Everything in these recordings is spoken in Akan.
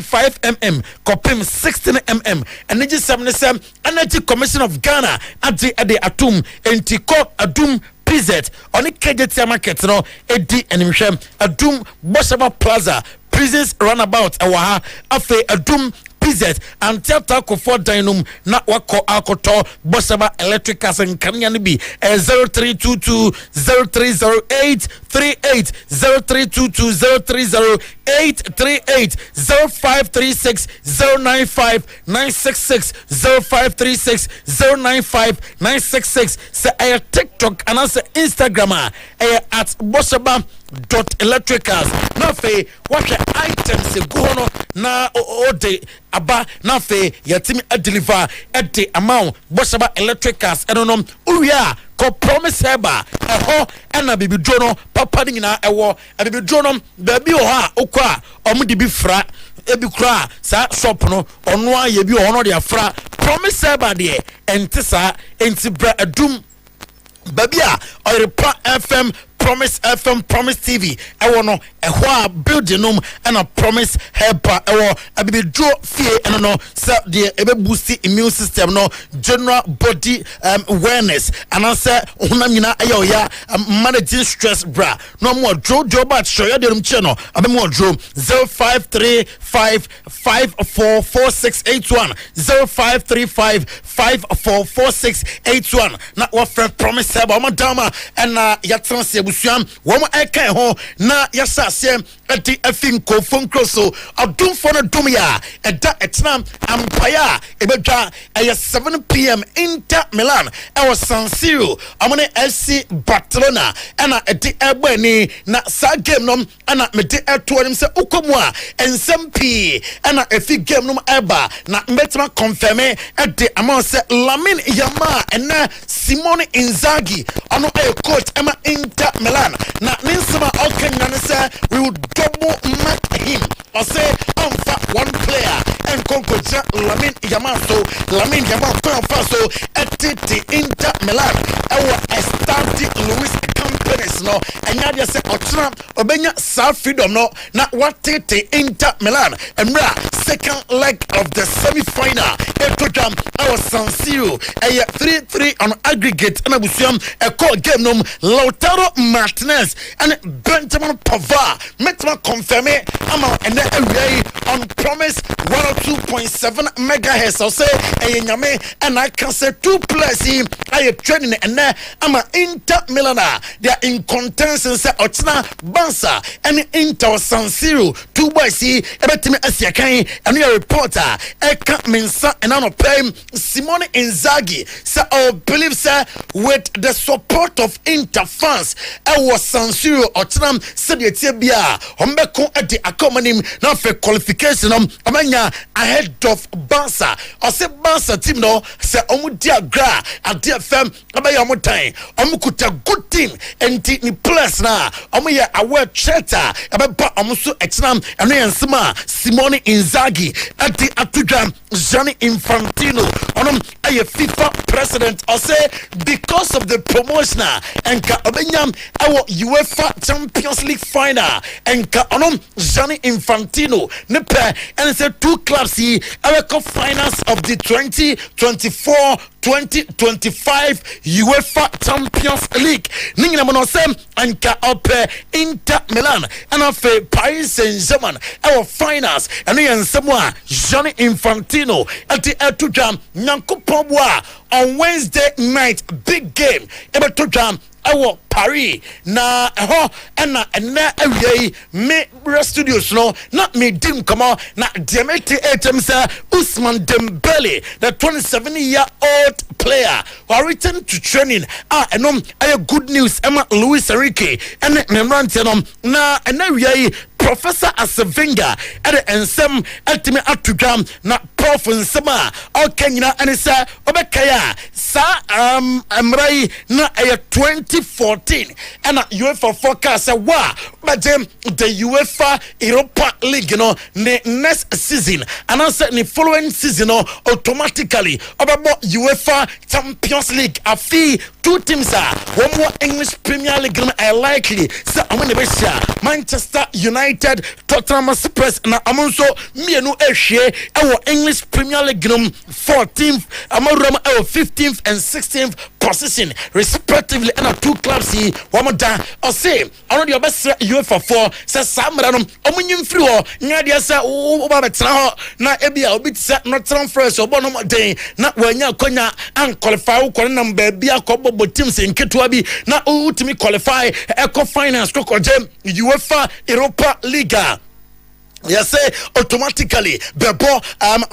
12.5 mm kopim 16 mm energy 77 Energy Commission of Ghana ade atum entiko adum PZ on the KJT market no edi enimhwem adum Boshaba Plaza Prisons Runabout awaha afe adum PZ and theater for dynum na wako akoto Boshaba Electricals and Kanyani B 0322 0308 38 0322 0308 38 0536 095 966 0536 095 966 say a TikTok and also Instagram at Boshaba.electricals na fe what items go no na ode aba na fe yatimi deliver at the amount Boshaba Electricals no uria ko promise heba eho na bibi drono papa ni na ewo bibi drono baby o ha okwa omudi bi fra ebi kra sa shop no ono aye bi ono de afra promise heba de entisa entibra adum babia Orepa FM Promise FM Promise TV ewo no ehwa building num and a promise helper ewo abibi draw fear and no so the ebe boost immune system no general body awareness and answer una nyina ayo ya managing stress bra no more draw but show ya dem channel abe more draw 0535544681 0535544681 na what friend promise helper madama and ya trans woman eka ho na yasa asem edi afin kofon kroso adum for no dum ya eda etnam ampaya ebedwa 7 p.m. Inter Milan was San Siro amone FC Barcelona ana edi egbani na sa game nom ana mede eto nim se ukomwa ensem pi ana efi game nom eba na mbetma confirm edi amon se Lamine Yamal and Simone Inzaghi ono coach ema Inter Milan na ninsema okenya ne say we would double mark him or say one player and conquer Lamine Yamal so Lamine Yamal so at Inter Milan our established Luis companies no and ya say otram obenya South freedom no na what Inter Milan and second leg of the semi-final etojam our San Siro 3-3 on aggregate and abusiam a call game nom Lautaro Martinez and Benjamin Pavard metma confirm ama and then on promise 102.7 megahertz or say nyame and I can say two players I training and ama Inter Milan they are in contention say Otina Bansa and Inter San Siro 2 by C ebetimi asiakan and your reporter Eka Mensa and ano play Simone Inzaghi say I believe say with the support of Inter fans I was San Siro Otina said bia ombeko edi akomanim na fe qualification amanya ahead of Barca or say Barca team no say omudia gra ade fam abaya omutan omukuta good team enti ni plus na omuya aware cheta abeba omuso exam eno yensema Simone Inzaghi adi atudwa Gianni Infantino onom aye FIFA president or say because of the promotion and ka obenyam awo UEFA Champions League final and ka onom Gianni Infantino nepe and say two clubs here our finals of the 2024-2025 UEFA Champions League ningina mono sem and ka ope Inter Milan and of Paris Saint-Germain our finals and yensemwa Gianni Infantino at the etujam Nyarko on Wednesday night big game ebetujam awo Paris na na away me studios no not me dim come on na demete items Ousmane Dembele the 27-year-old player who returned to training good news Emma Luis Enrique and memorandum na Professor Asavinga at the ensem ultimate atugam na prof nsema okay nyina ane say obekaya sa amrai na 2014 and UEFA forecast say wa bajem the UEFA Europa League no the next season and answer the following season no automatically about UEFA Champions League afi two teams are one more English Premier League are likely so I'm going to Manchester United Tottenham Spurs na amonso mienu ehwe our English Premier League 14th amaram our 15th and 16th position respectively and two clubs here one da or say already your best UEFA for say samra no omunyim free ho nya dia say o ba betra ho na ebia obi say not transfers obo no den na wanya konya an qualify ko na bia akobo teams nketo bi na ultimate qualify eco finance ko gem UEFA Europa League. Yes, say automatically bebo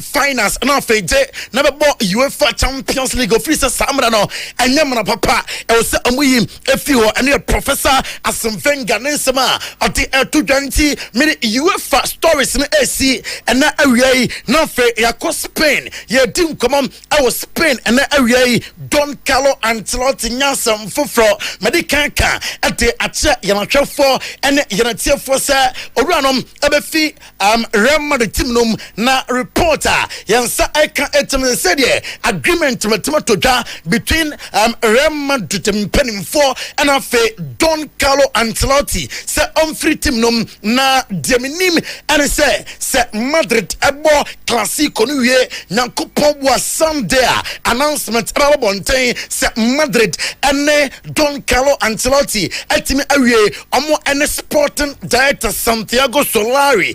finance na feje na bebo UEFA Champions League of Frisa Samra no anyamna papa e wo se amuyi efi ho ene professor Asemvenga Nensema ati 220 mini UEFA stories na AC na awia na fe yakọ Spain ye dim komam I was Spain na awia Don Carlo Ancelotti nyasam foforo medikanka ati ache yanatwefo ene yanatiefo se owuranom ebefi Rema the team num na reporter yansa eka etem said agreement toja between Rema the team penning for and afe Don Carlo Ancelotti se free team num na deminim and say Madrid ebo classico nu ye nyankopon wa Sunday announcement about bonten se Madrid and Don Carlo Ancelotti etimi awie omo ene sporting director Santiago Solari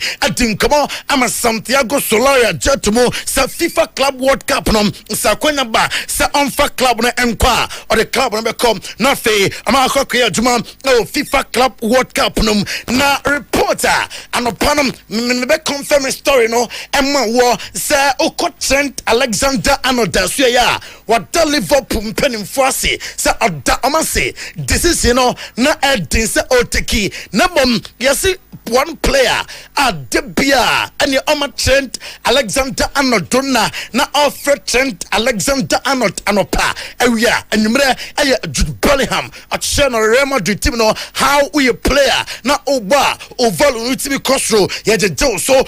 come on, I'm a Santiago Solari Jetumo, sa FIFA Club World Cup no sa kwenya ba sa onfa club no enqua or the club no become na fe ama akokya juma no FIFA Club World Cup no na reporter anopanum me be confirm story no emma wo sa Trent Alexander-Arnold so ya what the Liverpool penning force sa oda amase this is you know na edin sa oteki na bom yesi one player at Debia and your Trent Alexander-Arnold Donna na Alfred Trent Alexander-Arnold Anopa area and you Jude Bellingham at Channel Real Madrid team know how we a player na oba oval ultimate costro ya je so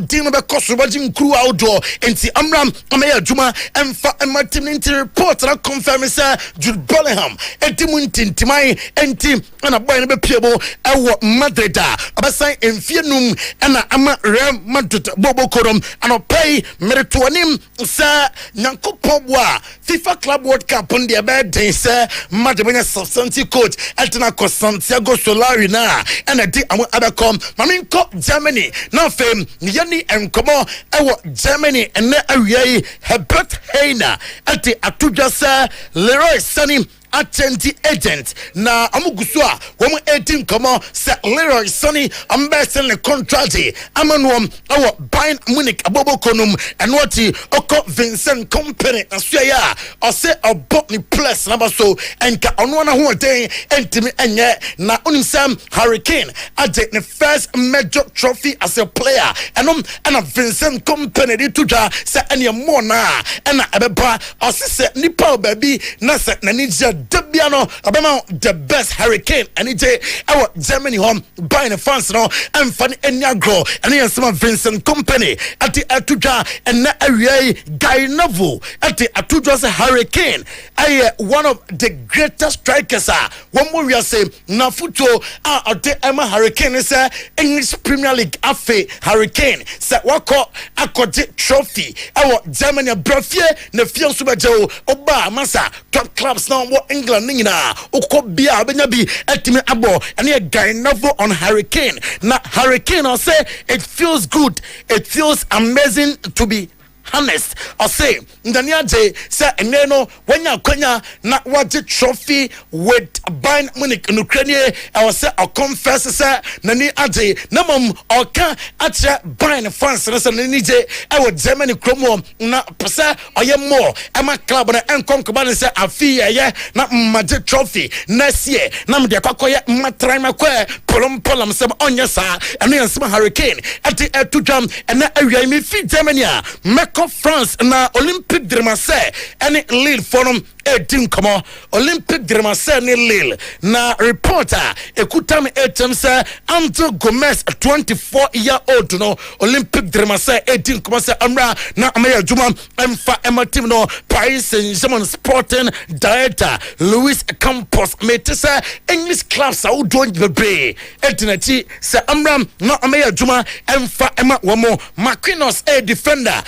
dino be costro bajim crew outdoor enti amram amaya juma emfa ematim into report na confirm say Jude Bellingham entimu ntintimai enti na boy na be piebo ewo Madrid abasan emfienum na ama Real Madrid bobo korom anopay meritonim sa nyankopon boa FIFA Club World Cup on the bed say Madrid substantive coach Elton Santiago Solari na and di abakom maminko Germany na fame yani enkomo ewo Germany and awia Herbert Heiner ati atudwa sa Leroy Sané attendee agent na amugusua womo 18 komo se Leroy Sané ambassador le contract amanuom awo Bayern Munich abobokonum enwati oko Vincent company asuya o se obot ni plus na baso enka ono na ho den entimi enye na unisam Hurricane at the first major trophy as a player and a Vincent company di tuja se ene mo na na ebeba o se nipa baby na se na nije Debiano about the best Hurricane and it's our Germany home buying a fans no and funny Nyarko and here's some Vincent company at the Atuja and na area Guy Novo at the Atuja's Hurricane one of the greatest strikers one more we say na futo at the Emma Hurricane is English Premier League afe Hurricane say wako akode trophy our Germany brofie na fia super joe oba masa top clubs now what England nina ukobia benya bi etimi abo and a guy novel on Hurricane na Hurricane I say it feels good, it feels amazing to be honest. I say ndania je say eneno wanya kwanya na waje trophy with Bayern Munich in Ukraine I was say I confess say nani aje na mom oka atre Bayern fans na say nani je I was Germany kromo na pesa oyemo ema club na enkonko say Afia ye na maje trophy next year na mde kwakoye matrai makwa polom say onya sa eno yansema Hurricane ati etudam ena awia mi fi Germany a yɛkɔ France na Olympic Dremase ɛne Lille forum etin komo Olympic Dremase ne Lille na reporter ekutam etem sɛ Anto Gomez 24-year-old no Olympic Dremase etin komo sɛ amra na amaya juma emfa team no Paris Saint-Germain Sporting Director Luis Campos metesa English clubs a wodo bebre etinati sɛ amra na amaya juma emfa womo Marquinhos defender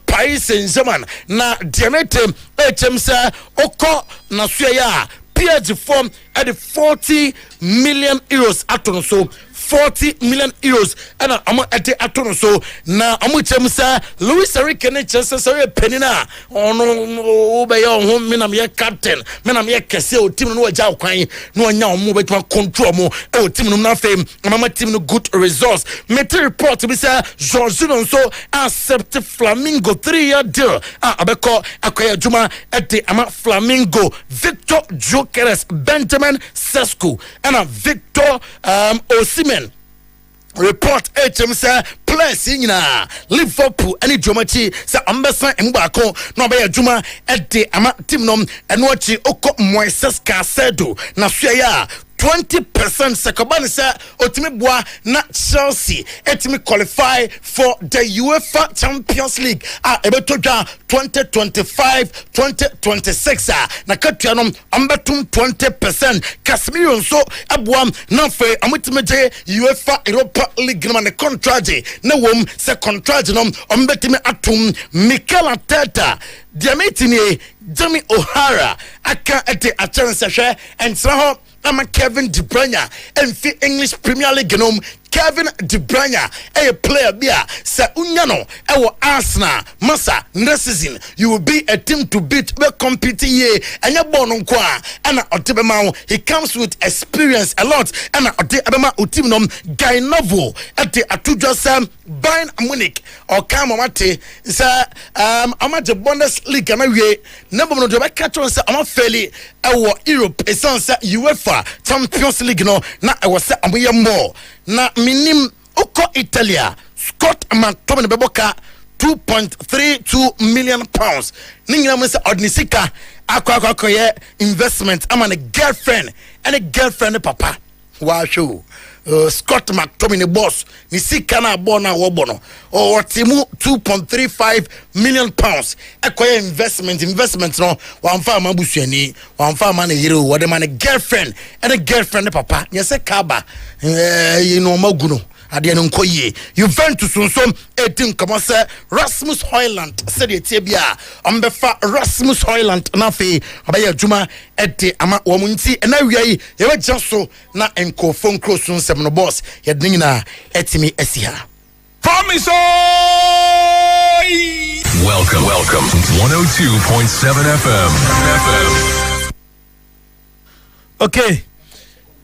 Paris Saint-Germain na Diamete etem sɛ oko na suya PSG form at the 40 million euros aton so 40 million euros and amo ete aton so na amo chem sa Luis Enrique ne chese so penina ono be yo ho me na me captain me na me kese o team no agya kwan no anya omo be control mo e o team no na fam mama team no good results me report be say Jorge so accept Flamingo 3-year deal abeko akoya juma ete ama Flamingo Victor Jokeres Benjamin Sesko and Victor Osimhen report HM say players nyina Liverpool any Jomachi say ambesa mbako no be adwuma ede ama team nom eno achi okọ Moises Caicedo na suya 20% sekobani say otimi boa na Chelsea etimi qualify for the UEFA Champions League ebetodwa 2025-2026 na katuanom ambetum 20% Casemiro so aboa na fe amutimeje UEFA Europa League na contract na wom se contract nom ambetimi atum Mikel Arteta Diamitini Jamie O'Hara aka ete a chance hwe entra ho Kevin De Bruyne and English Premier League nom Kevin De Bruyne a player bia sa unyano ewo Arsenal masa next season you will be a team to beat we compete ye anya bonu nkwa ana otebema he comes with experience a lot ana otebema team nom guy novel at the atudwa sam Bayern Munich or come mate sa amaje Bundesliga na wie number no de be catch on say am fairly ewo Europe esansa UEFA Champions League no na ewo say amoye more na minim uko Italia Scott McTominay beboka 2.32 million pounds ningina mo say odnisika akwa investment am a girlfriend and a girlfriend papa wa show Scott McTominay boss ni sika na bona wo bono o timu 2.35 million pounds ekoye investment no wamfa mabusuani wamfa ma na yire wo de man girlfriend and a girlfriend papa nyese kaba no maguno ade no nkoye Juventus nso 18 kama se Rasmus Højlund said etie bia ombefa Rasmus Højlund na fe abaya adwuma ete ama wo munti na wiai ye wagya so na enkofo nkroso nsem no boss ye de nyina etimi asiha Promise. Welcome to 102.7 FM. Okay.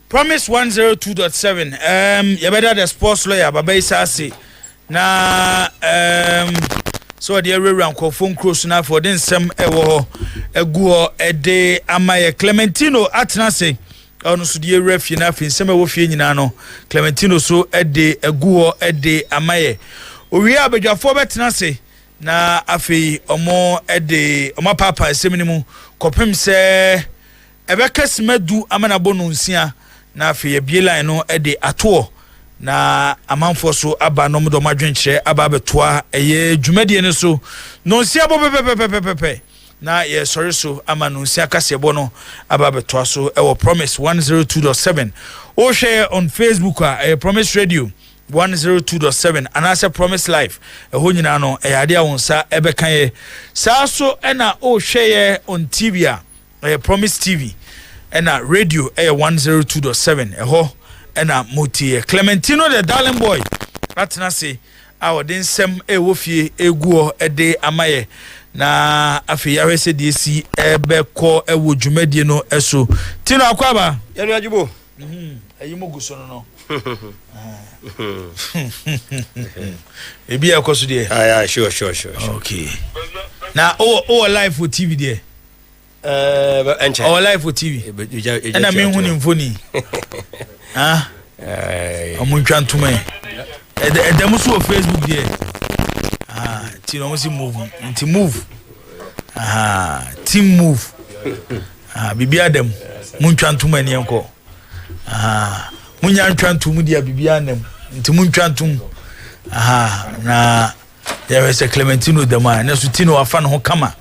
Promise 102.7. You better the sports lawyer, Baba Isasi. Na so the area ko phone cross na for den sem ewo egu ede amaye Clementino atnase ono so the ref na fin sem ewo fie nyina no Clementino so ede egu ede amaye owie abadwafo betnase na afi omo ede omo papa semnimu kopem se ebekes madu amana bonunsia na afi ebie line no ede ato na amanfo so aba no mdo madwenkyere aba betoa eye dwumadie ne so no nsia bo pepepepepe na ye sorry so ama no nsia kasebo no aba betoa so ewo Promise 102.7 o share on Facebook Promise Radio 102.7 and I say Promise Life ho nyina no ade a wonsa ebekan ye sa so na o share on TV Promise TV na radio 102.7 ho ena motie Clementino the darling boy atna say awodin sem ewofie eguo ede amaye na afi ya wese DC ebeko ewo dwumadie no eso tino akwaba yanu ajibo ayimo guso no ebi akoso de sure okay na o live for TV there our live for TV and I mean when funny amun twantuma e dem so Facebook there Ti no si move. Nti move. Team move. Bibi Adam. Muntwa ntum ani enko. Munya ntwa ntum dia bibi anam. Nti muntwa ntum. Na ya wese Clementino dema na so tino afa no kama.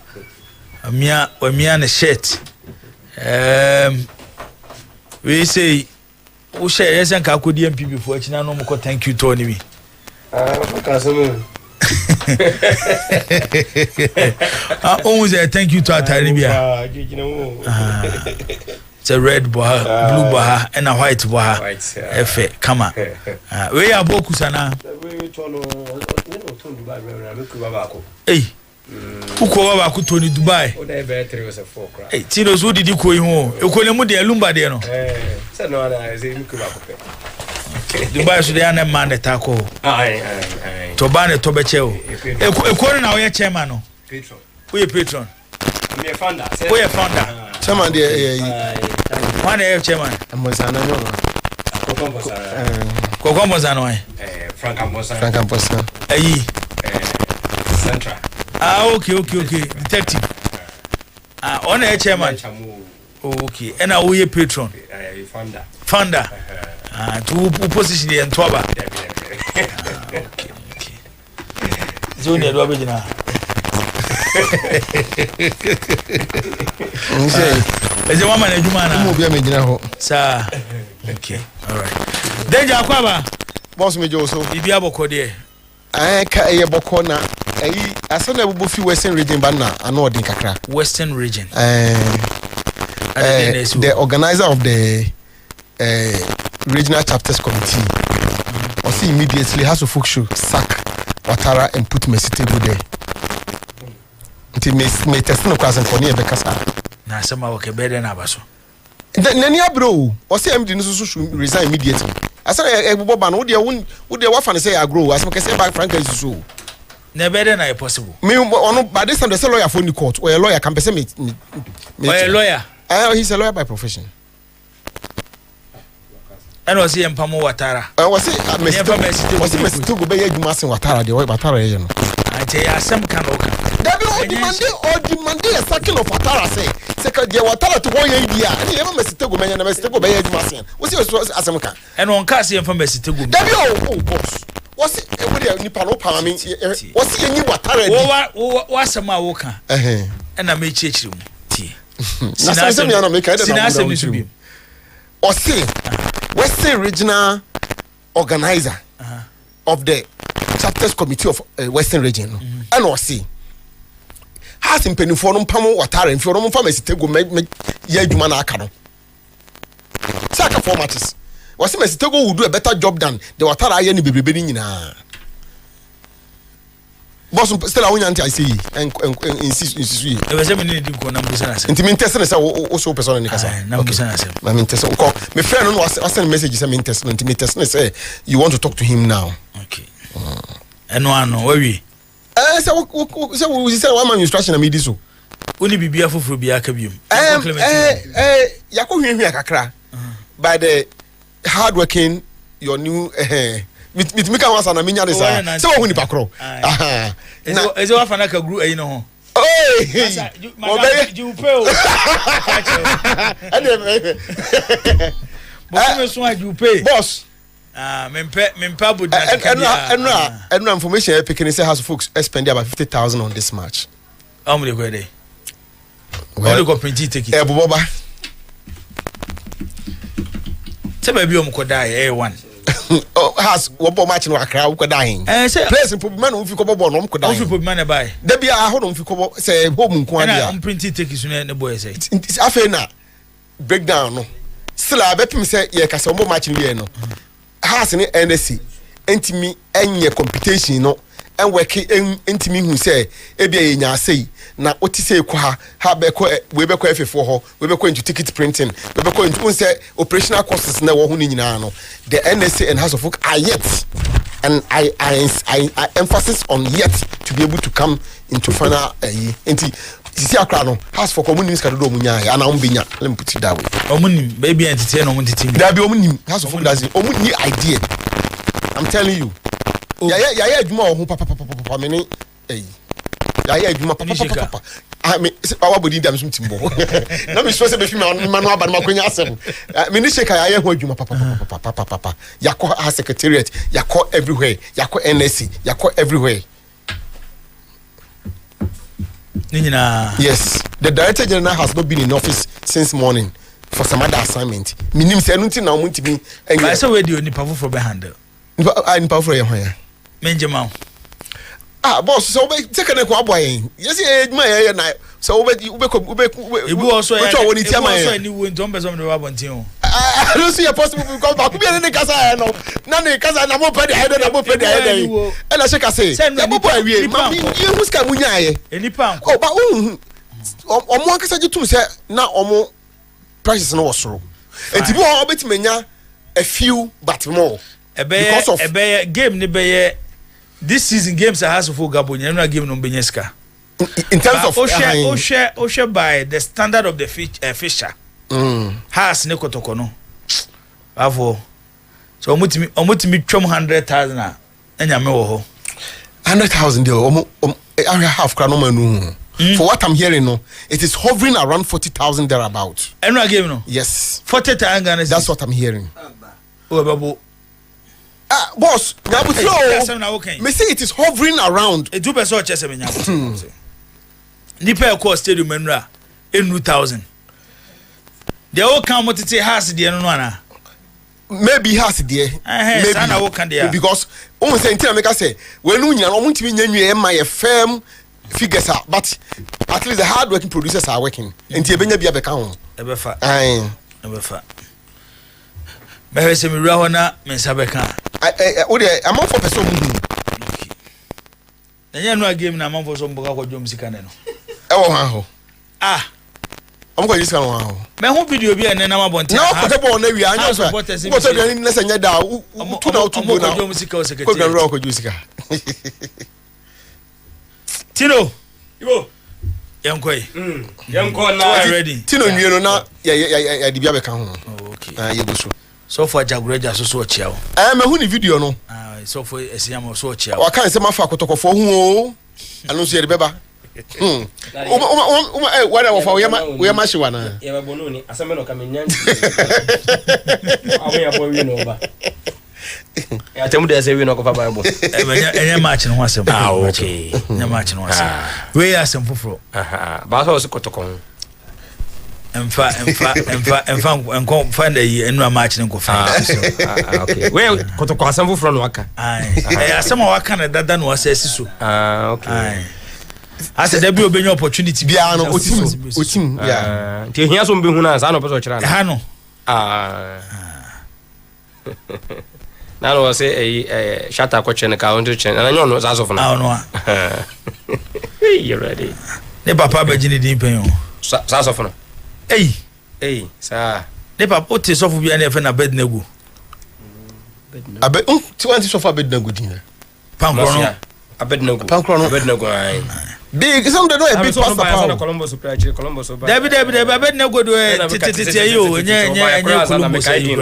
Amia na shirt. We say wo share yesen ka akodi MP before akina no mko thank you to ni bi. Always thank you to Atari bia. It's a red boha, blue boha, and a white boha. Efe, come on. We are boku sana. Hey, who call about Tony Dubai? Hey, Tino's who did you call home? You call him with the Alumba there, no? Dubai should have a man at Taco. Tobane Tobachel. A quarter now, your chairman. Who your patron? We are founder. Chairman, one air chairman. Cocomosano. Frank Ambosa. Central. Okay. Detective. On air chairman. Okay. And now we are patron. Founder. To position and Toba. Okay. Junior Robina. Is a woman a Jumana? Sir. Okay. All right. Then Jaquaba. Boss me Joso. Ibiabo Code. I can't a bocona. I said I will be Western region banner. I know Dinkakra. Western region. The organizer of the regional chapters committee also immediately has to sack Watara and put Mesitego there. Until me testing the question for near Becassa. Now, some of the better than Abaso. Then, bro, or say MD should resign immediately. I said, Boban, would you want to say I grow as I say by Frank is so? Never than I possible. Me, by this time, the lawyer for the court, or a lawyer can be a lawyer. He's a lawyer by profession. And was he in Pamo Watara? Was he Mr. Gobey Massing Watara, the way Watara? I tell you, some can open. Demanding a circle of Watara say, second year Watara to 1 year, and you ever Mr. Gobey and Mr. Gobey Massing. Was he as a can? And on Cassie from Mr. Gobey. Oh, boss. Was it a Nippon Palmy? Was he any Watara? What's a Mawoka? And I made church room. Or say Western regional organizer of the chapters committee of Western region, and or see has in Peniform Pamo Watara and Forum Pharmacy Tego make Yajumana Cano. Saka formats was Mr. Tego would do a better job than the Watara Yeni Bibi in a boss. Still, I want to see and insist. There was a minute to go numbers. Intimitesson also person in the casa. Numbers. I mean, my friend was sending messages. I mean, intimitesson say you want to talk to him now. Okay. And one, where we? So we say one man instruction. I mean, this so. Only be careful for Biakabium. Yako here Kakra by the hardworking your new. Mit mika wasa na minya desa se wo huni pakro is o afa na ka group no oi you pay boss so you pay boss mempa board and information picking say house folks spend about 50,000 on this match how many go there well go print ticket e boba se ba bi o mko die one has one match no akra wo dying place in man no fi ko bobo no mko dying wo fi man buy da bia a ho no fi ko say home nko dia na print ticket so na boy say afa na breakdown no still abepim say ye ka say one match no ye no has ni NSC entimi enye computation no en work entimi hu say e bia ye nya say na oti say ko ha be ko we be ko F4 ho we be ko into ticket printing we be ko into say operational costs na wo hu ni nyina no the NSA and House of Folk are yet, and I emphasis on yet to be able to come into final enti sisi akra no House for community ska do munya ya na ombinya let me put it that way omunim baby entity no entity da bi omunim House of Folk does omuni idea I'm telling you ya adwuma ho papa me Hey. I do my papa. I mean, our body damage timbo. Let me show you manual about my queen. Minister, I hear you, papa. Yako has secretariat, Yako everywhere, Yako NSC, Yako everywhere. Yes, the director general has not been in office since morning for some other assignment. Minim say nothing now want to be. I saw where do you power for behind. I need power for here. Benjamin. Boss, so we take a boy. Yes, my na. So we also when it's my any win don't on the Rabon. I don't see a possible because back be in the casa no. None casa na mo pay the head na mo pay the head. And I say, the boy we you who's can munya any pound. Oh, but omo kasa jitu say na omo prices no was so. And ti bo obetimenya a few but more. Because of a game ni be this season games are has for Gabon. You know game no benyeska. In terms of Osha by the standard of the fisher. Has ne kotoko no. Avo. So omutimi twom 100,000 na enya me wo ho. 100,000 there area half kra no manu. For what I'm hearing no, it is hovering around 40,000 thereabout. Eno game no. Yes. 40,000 Ghana. That's what I'm hearing. Oh babo. Boss, me say it is hovering around. E do be so chese me nyabo. Nipa ko stadium enra 100,000. They all come what it has the no ana. Maybe has there. Maybe because almost until make say when you nya no ntimi nya nwie ma ye firm figures are, but at least the hard working producers are working. Enti e benya bia be ka ho. E be fa. E me se me raho na me sabeka o de amount for person mu enya no game na amount for so mboka ko jom sika ne no e wo ha ho am ko yisa wo ha ho me ho video bi ene na mabonte na ko te bo na wi anya so ko te de ni nesa nya da tu na tu bo na jom sika o sekete ko gan ro ko jom sika Tino ibo yankoi yanko na ready Tino nwie no na ya di bia be ka ho okay ye go so so for jagureja so chia o me hu ni video no so for esiam so chia o kan se mafa kotokofo hu o anu so ye de beba wada wo fa we ma shi wana ye ba bonu ni asame no kamenya awe ya boy no ba ya temu de se we no ko fa bible enya match no asem okay enya match no asem we asem foforo ba so kotokon Enfa find a enu match nko find so okay we kotoko asem foforo no waka asem waka na dada no asesi so okay ase da bi obenya opportunity bia no otim yeah ti hia so mbe hu na sa no peso kira na ha no na no say shata ko chen ka on to chen na nyo no sa so fona no you ready ne papa ba jini din pen o sa so fona sa ne papa o te so fu bia na fe na bed na gu abe ti wan ti so fa bed na gu din pankro Abednego ai big some dey know a big pastor power Columbus ba David Abednego do tete yo nye Columbus ai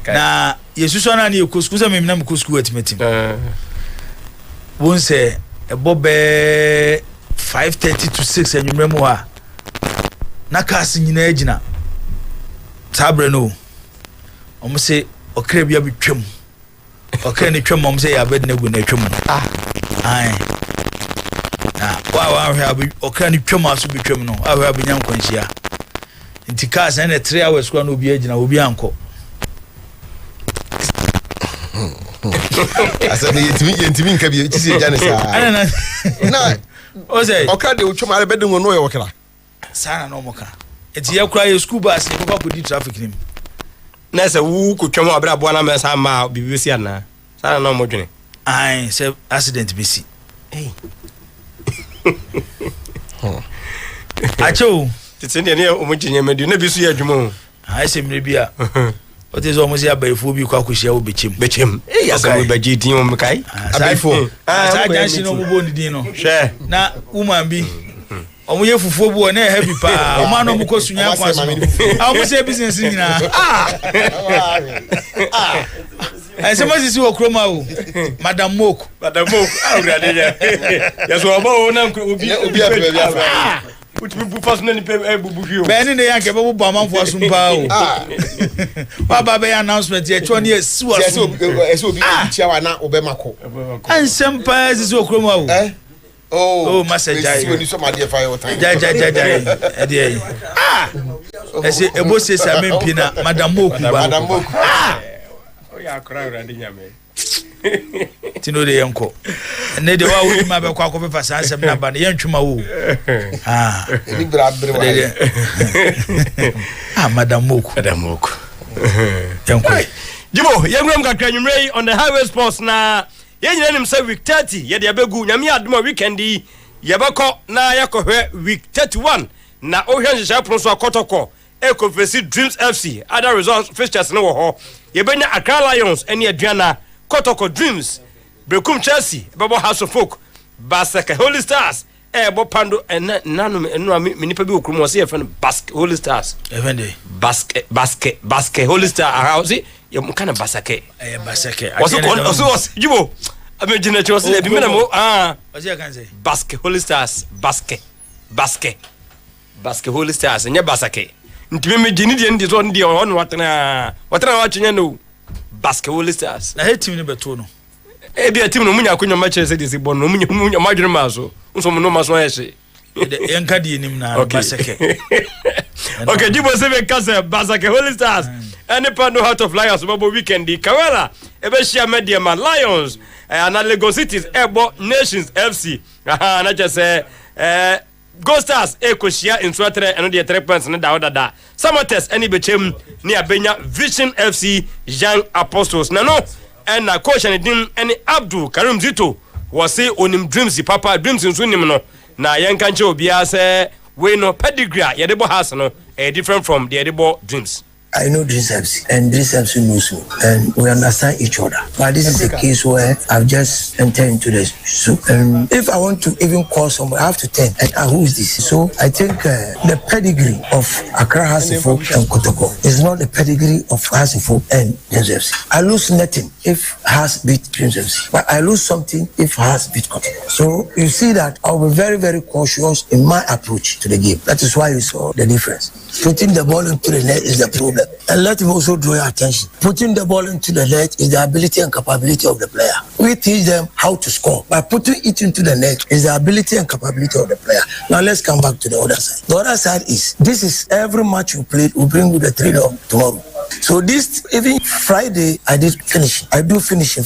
na Yesu so na ne kuskusa memna mkusku atimetim won say ebobe 5:30 to 6 anwumre mu ha na kas nyina agina sabre no omo se okra bia betwam okra ne twam omo se ya Abednego na twam ai na wa hwe okra ne twam aso betwam no ahwe abenya nkwanhia nti kas na 3 hours kwa no obi agina obi anko asa ne yentimi nka bi ti se jane sa na Ose okra de utwam Abednego no ye okra sana no moka enti ya kura ye school bus e papa ko di traffic nim na se wu ko twam abra bo na me sa ma bibisi ana sana no mo dwene ai se accident bisi acho tete ne o mo jinye medu na bisu ya dwumo ai se mre bia o te zo mo se abaifo bi kwa kwhia wo bechem asa mo baji tin mo kai abaifo sa jansi no mo bo ni din no hwe na woman bi omo ye fufuo bu na heavy pa o ma no mo ko sunya kwa so a mo se business nyina I say what is your chroma Madam Mok awurade ya yaso oba o na obi Put me first name bubu hio. Ben ni yanke be bubu amanfo asumpa o. Baba be announcement ye chwo ni esu asu. Obi chia wa na obemako. Ansempa ezi okroma o. Oh, Master Jai. You so my dear fire time. Jai. Ede. Ese ebo se sa mempina Madam Moku ba. Madam Moku. O ya akora awurade nyame. Tino de yanko. Ne de wa wo ma be kwa ko be fasa ansem na ba ne yantwuma wo. Ni brabre wa. Madam Moku. Yanko. Jibo, yengram kakra nwumrei on the highway sports na yenyina nim say week 30 ye de abegu nyame adoma weekend yi yebekọ na yakohwe week 31 na ohwe nhyehyɛ pro so akotoko ekofesi Dreams FC other results fixtures no wo ho yebenya Accra Lions ene aduana Kotoko Dreams Brekum Chelsea bebo House of Folk Basket Holy Stars ebo pando nanu enu minipa bi okrum wo se ye fen Basket Holy Stars Evende Basket Holy Star house ye mukana basake basake also jibo amejina chose le bi menamo oje kan say Basket Holy Stars basket Holy Stars nya basake ntime mejini die ndi so ndi on watena wa twenya no Basket Holy Stars na he team ni beto no bia team no munya konyo ma chese di sibon no munya madwene maso nso mo no maso yese yenka di enim na basake okay jibo sebe kase Basket Holy Stars any pano Heart of Lions babo weekend di Kawela ebe share media man Lions and Lagos Cities ebo Nations FC na just Go Stars ekoshia insuatre eno de 3 points ne da Samotes eni bechem ni abenya Vision FC Young Apostles na no and na coach and dim eni Abdul Karim Zito was say onim Dreams papa Dreams nso nim no na yenka nche obia say we no pedigree ye de bo house no different from the Edibo Dreams. I know Dreams FC and Dreams FC knows me and we understand each other. But this is a case where I've just entered into the soup. And if I want to even call somebody, I have to think, who is this? So I think the pedigree of Accra Hasifo and Kotoko is not the pedigree of Hasifo and Dreams FC. I lose nothing if Has beat Dreams FC, but I lose something if Has beat Kotoko. So you see that I'll be very, very cautious in my approach to the game. That is why you saw the difference. Putting the ball into the net is the problem. And let him also draw your attention. Putting the ball into the net is the ability and capability of the player. We teach them how to score. By putting it into the net is the ability and capability of the player. Now let's come back to the other side. The other side is, this is every match you play will bring you the trader tomorrow. So this, even Friday, I did finishing. I do finishing.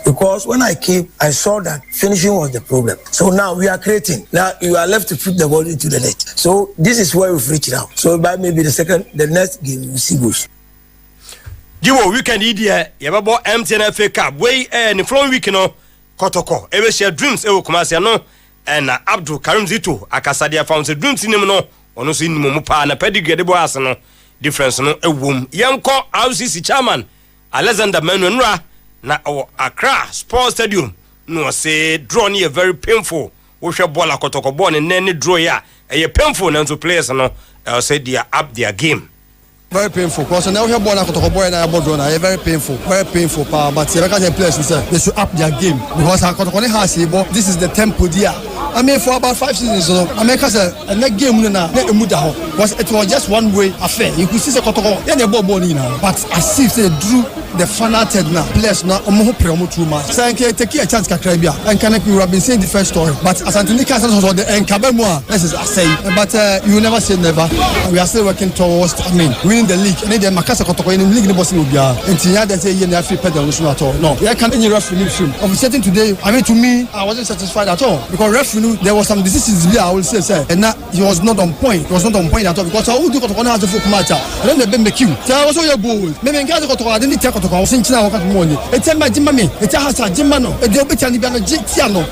Because when I came, I saw that finishing was the problem. So now we are creating. Now you are left to put the ball into the net. So this is where we've reached now. So by maybe the next game, we see goals. Jiwo weekend idia yababo MTN FA Cup way ni from week no Kotoko ebe share Dreams e Kumasi no na Abdul Karim Zito akasadia found Dreams nim no ono so nim mu pa na pedigree de bo ase no difference no ewom yenko RCC chairman Alexander Menunra na Accra Sports Stadium no say draw ni very painful wo hwe ball Kotoko ball ne draw ya e painful na to players no say they are up their game. Very painful because now we have born Kotoko boy na board na very painful pa but the players they should up their game because Kotoko has this is the tempo there. I mean for about 5 seasons I mean cuz a next game na emu da ho because it was just one way affair. You could see Kotoko they ball ni na but as if they drew the fanated now players na omo promo too much. So take a chance kakra bia and can we have been saying the first story but as Antonika says the enkabemu this is I say but you never say never. We are still working towards winning the league and then Makasa Kotoko in the league boss in Ubia and Tia they say you never pedal at all. No, I can't any referee film. Of certain today, I mean to me I wasn't satisfied at all because referee there was some decisions there I will say and that he was not on point. He was not on point at all because I would do Kotoko has a foot match and then they been the queue. So I was all your ball. Maybe in Kotoko I didn't take Kotoko I was in China money. It's my Jimmy, it's a Hasa Jimano, a Jobitani Bano Jitiano.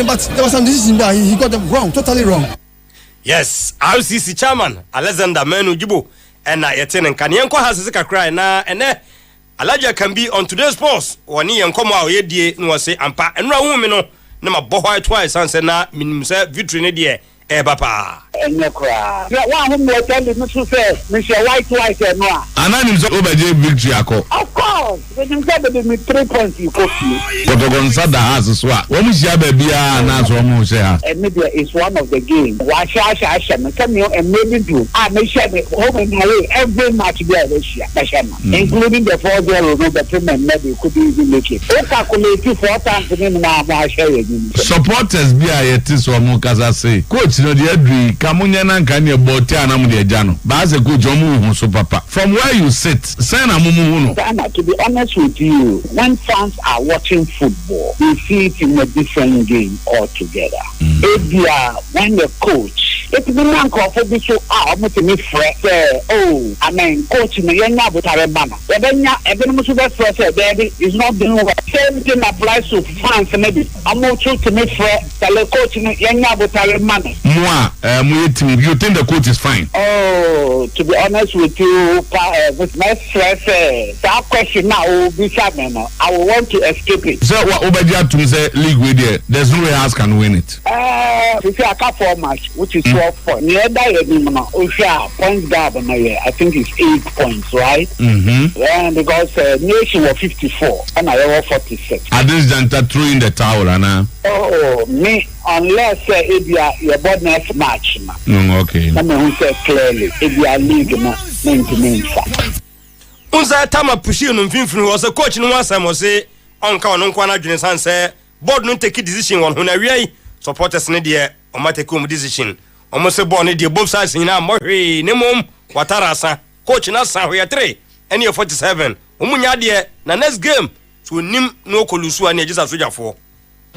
But there was some decision there he got them wrong, totally wrong. Yes, RCC chairman Alexander Menu Jibo and yeten and Kanyanko has a cry na and Alaja can be on today's post or ni and come out ye no say ampa and ra woman no na ma boy twice and say na minimum say victory ne de e bapa. Enyekra. One who will tell me to say, Mr. White and Noah. And I'm so over victory. Of course, when you said that me 3 points you copy. But the Gonzada has as well. When we share baby, and that's what we say. And maybe it's one of the games. Why come here and maybe do. I may share the home and away every match there this year, including the 4-0, the premier maybe could even make it. Oh, calculate 4 times to me now. Supporters be a yetis or Mokaza say, Coach, no, the Edri, Kamunyana can you bote and I'm the Jano. But a good Jomu, so papa. From where you sit, send a mumu. To be honest with you, when fans are watching football, they see it in a different game altogether. When the coach, it's been one call for this show. I'm going to me fresh. Oh, I mean, coach, me yenya butare bana. Ebenya, ebenya musu be fresh. Baby, is not doing over. Same thing applies to fans. Maybe I'm going to me fresh. Tell the coach me yenya butare bana. You think the coach is fine? Oh, to be honest with you, with my stress, that question now will be something. I will want to escape it. So what Obadia to say league with there? There's no way else can win it. If you have 4 match, which is 12 points. Near that, if you have points gap, I think it's 8 points, right? Mm-hmm. Because Nation was 54 and I was 46. At this Janta threw in the towel, Anna. Oh, me, unless if you are your board next match. Okay. I mean, who said clearly, if you are league, maintenance. Unza tama pushi no mfimfini was a coach no one time say onka ono nkwa na dwene san say board no take decision on ho na wiai supporters ne de o ma take home decision o mo say board ne de both sides na mo hwe ne mom watarasa coach na san ho ya 3 ene 47 o munya de na next game so nim no kolusu ani ejisa sojafo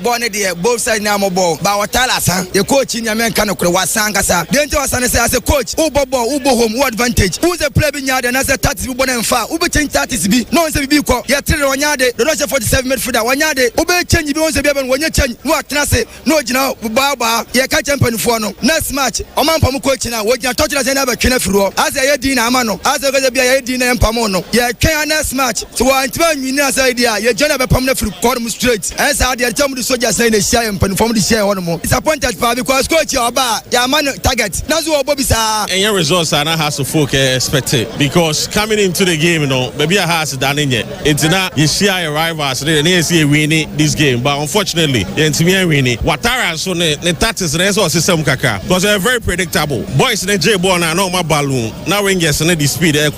born there both side na mo ball ba watala san the coach in America no kure wasan kasa dente wasan say as a coach who ball who go home who advantage who the play bi nya de na say 30 bi bona mfa who be change 30 bi no say bi ko ya 3 wanya de no say 47 midfielder wanya de who be change bi won say bi ben wanya change no atena say no gina ba ya ka champion for no next match o man pam coach na wo gina touch na say na ba twena firo as ya di na ama no as ya bi ya di na pam no ya twen next match so wa ntima nwini as ya di ya gina be pam na firo call mu straight as ya de cham soldiers say they share and perform the share one more. Disappointed because coach Oba, your man target. That's what Bobby said. And your results are not how to focus expected because coming into the game, you know, maybe I has done in yet. It's not you share your rivals. They see winning this game, but unfortunately, it's me winning. Watara so the tactics the rest of system kaka because they're very predictable. Boys in the J ball now no my balloon. Now when gets in the speed air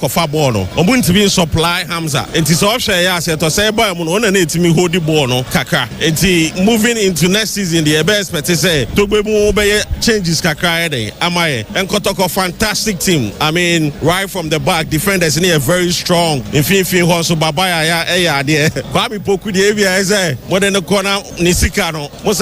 far ball no. I'm to be supply Hamza. It is option yeah said to say boy I'm on need to me hold the ball no kaka. Moving into next season, the best expect say to be changes kakra dey. Amaye and Kotoko fantastic team. I mean, right from the back, defenders in here very strong. In fin also babaya ya there. Kwame Poku the area is more than the corner Nisika no. Most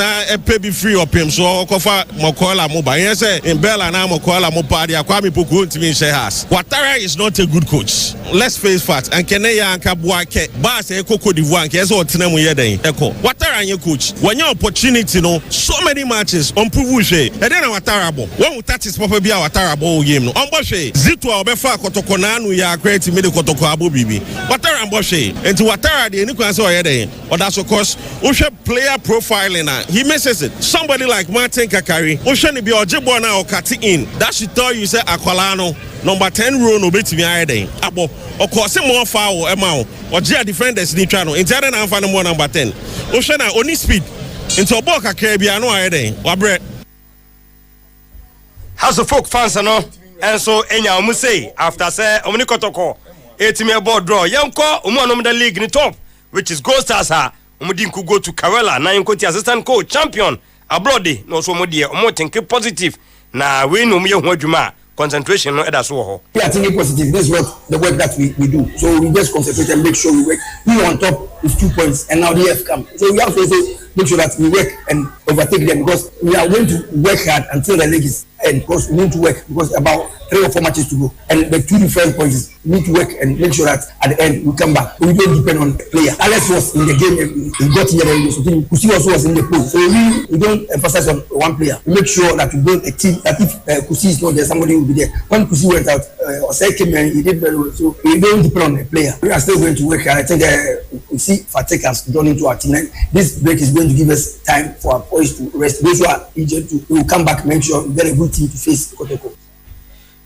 be free of him so Kofa Mokola Moba. Yes, in Bella na Mokola Mopadia Kwame Poku to me share has. Ouattara is not a good coach. Let's face facts. And Kenya and Kabwake Bas Cote d'Ivoire keso Tinemu yeden. Echo. Ouattara and coach. When your opportunity, no, so many matches on Puvushe, and then our terrible. One that is probably our terrible game. No, Amboshe, Zitwa, Befa, Kotokonanu, ya creating medical Kotoko Bibi. Watara Amboshe, and to Watara, the Nicolas Oyede, or that's of course, Usha player profiling. He misses it. Somebody like Martin Kakari, Ushani be or Jibona or Kati in. That should tell you, say, Aqualano, number 10 rule, no bit to me, Abo, of course, more foul, amount, or Gia defenders, Nitrano, in Terran and Fanamo number 10. Oshana, only speed. Into a boka Caribbean, no idea. Wabre. House of folk fans, no, and so Enya Muse after say Omunikotoko, 8 board draw. Yanko, Umanum the league in the top, which is Ghost Stars. Umudin could go to Karela, now Koti assistant coach, champion, abroad, no so modia, Omotin positive. Now we know me Juma. Concentration, no, that's what. We are thinking positive. This is what the work that we do. So we just concentrate and make sure we work. We were on top with 2 points, and now the F come. So we have to also make sure that we work and overtake them because we are going to work hard until the league is end. Because we need to work because about 3 or 4 matches to go, and the 2 different points need to work and make sure that at the end we come back. We don't depend on the player. Alex was in the game, he got here and Kusi also was in the pool. So we don't emphasize on one player. We make sure that we build a team that if Kusi is not there, somebody will be there. When Kusi went out, Osei came and he did very well. So we don't depend on the player. We are still going to work, and I think we see fatigue has gone into our team. And this break is going to give us time for our boys to rest. Those who are injured, we will come back, make sure we get a good team to face Kotoko.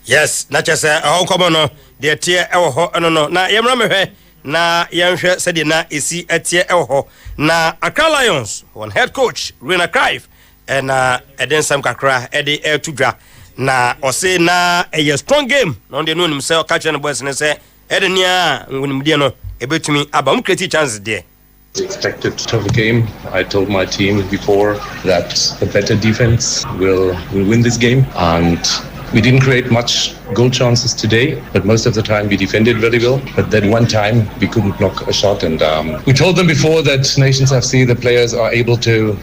Yes, not just a common, dear tear, no, na Yamra, na Yamsha said, na isi a tear, na Accra Lions, one head coach, Rena Crive, and then some Kakra, Eddie Air to Dra. Na or say na a strong game, non the noon himself catching the boys and say, Edenia, when Diano, a bit to me, about creative chances there. Expected tough game. I told my team before that the better defense will win this game, and we didn't create much goal chances today, but most of the time we defended very well. But that one time we couldn't block a shot, and we told them before that Nations FC, the players are able to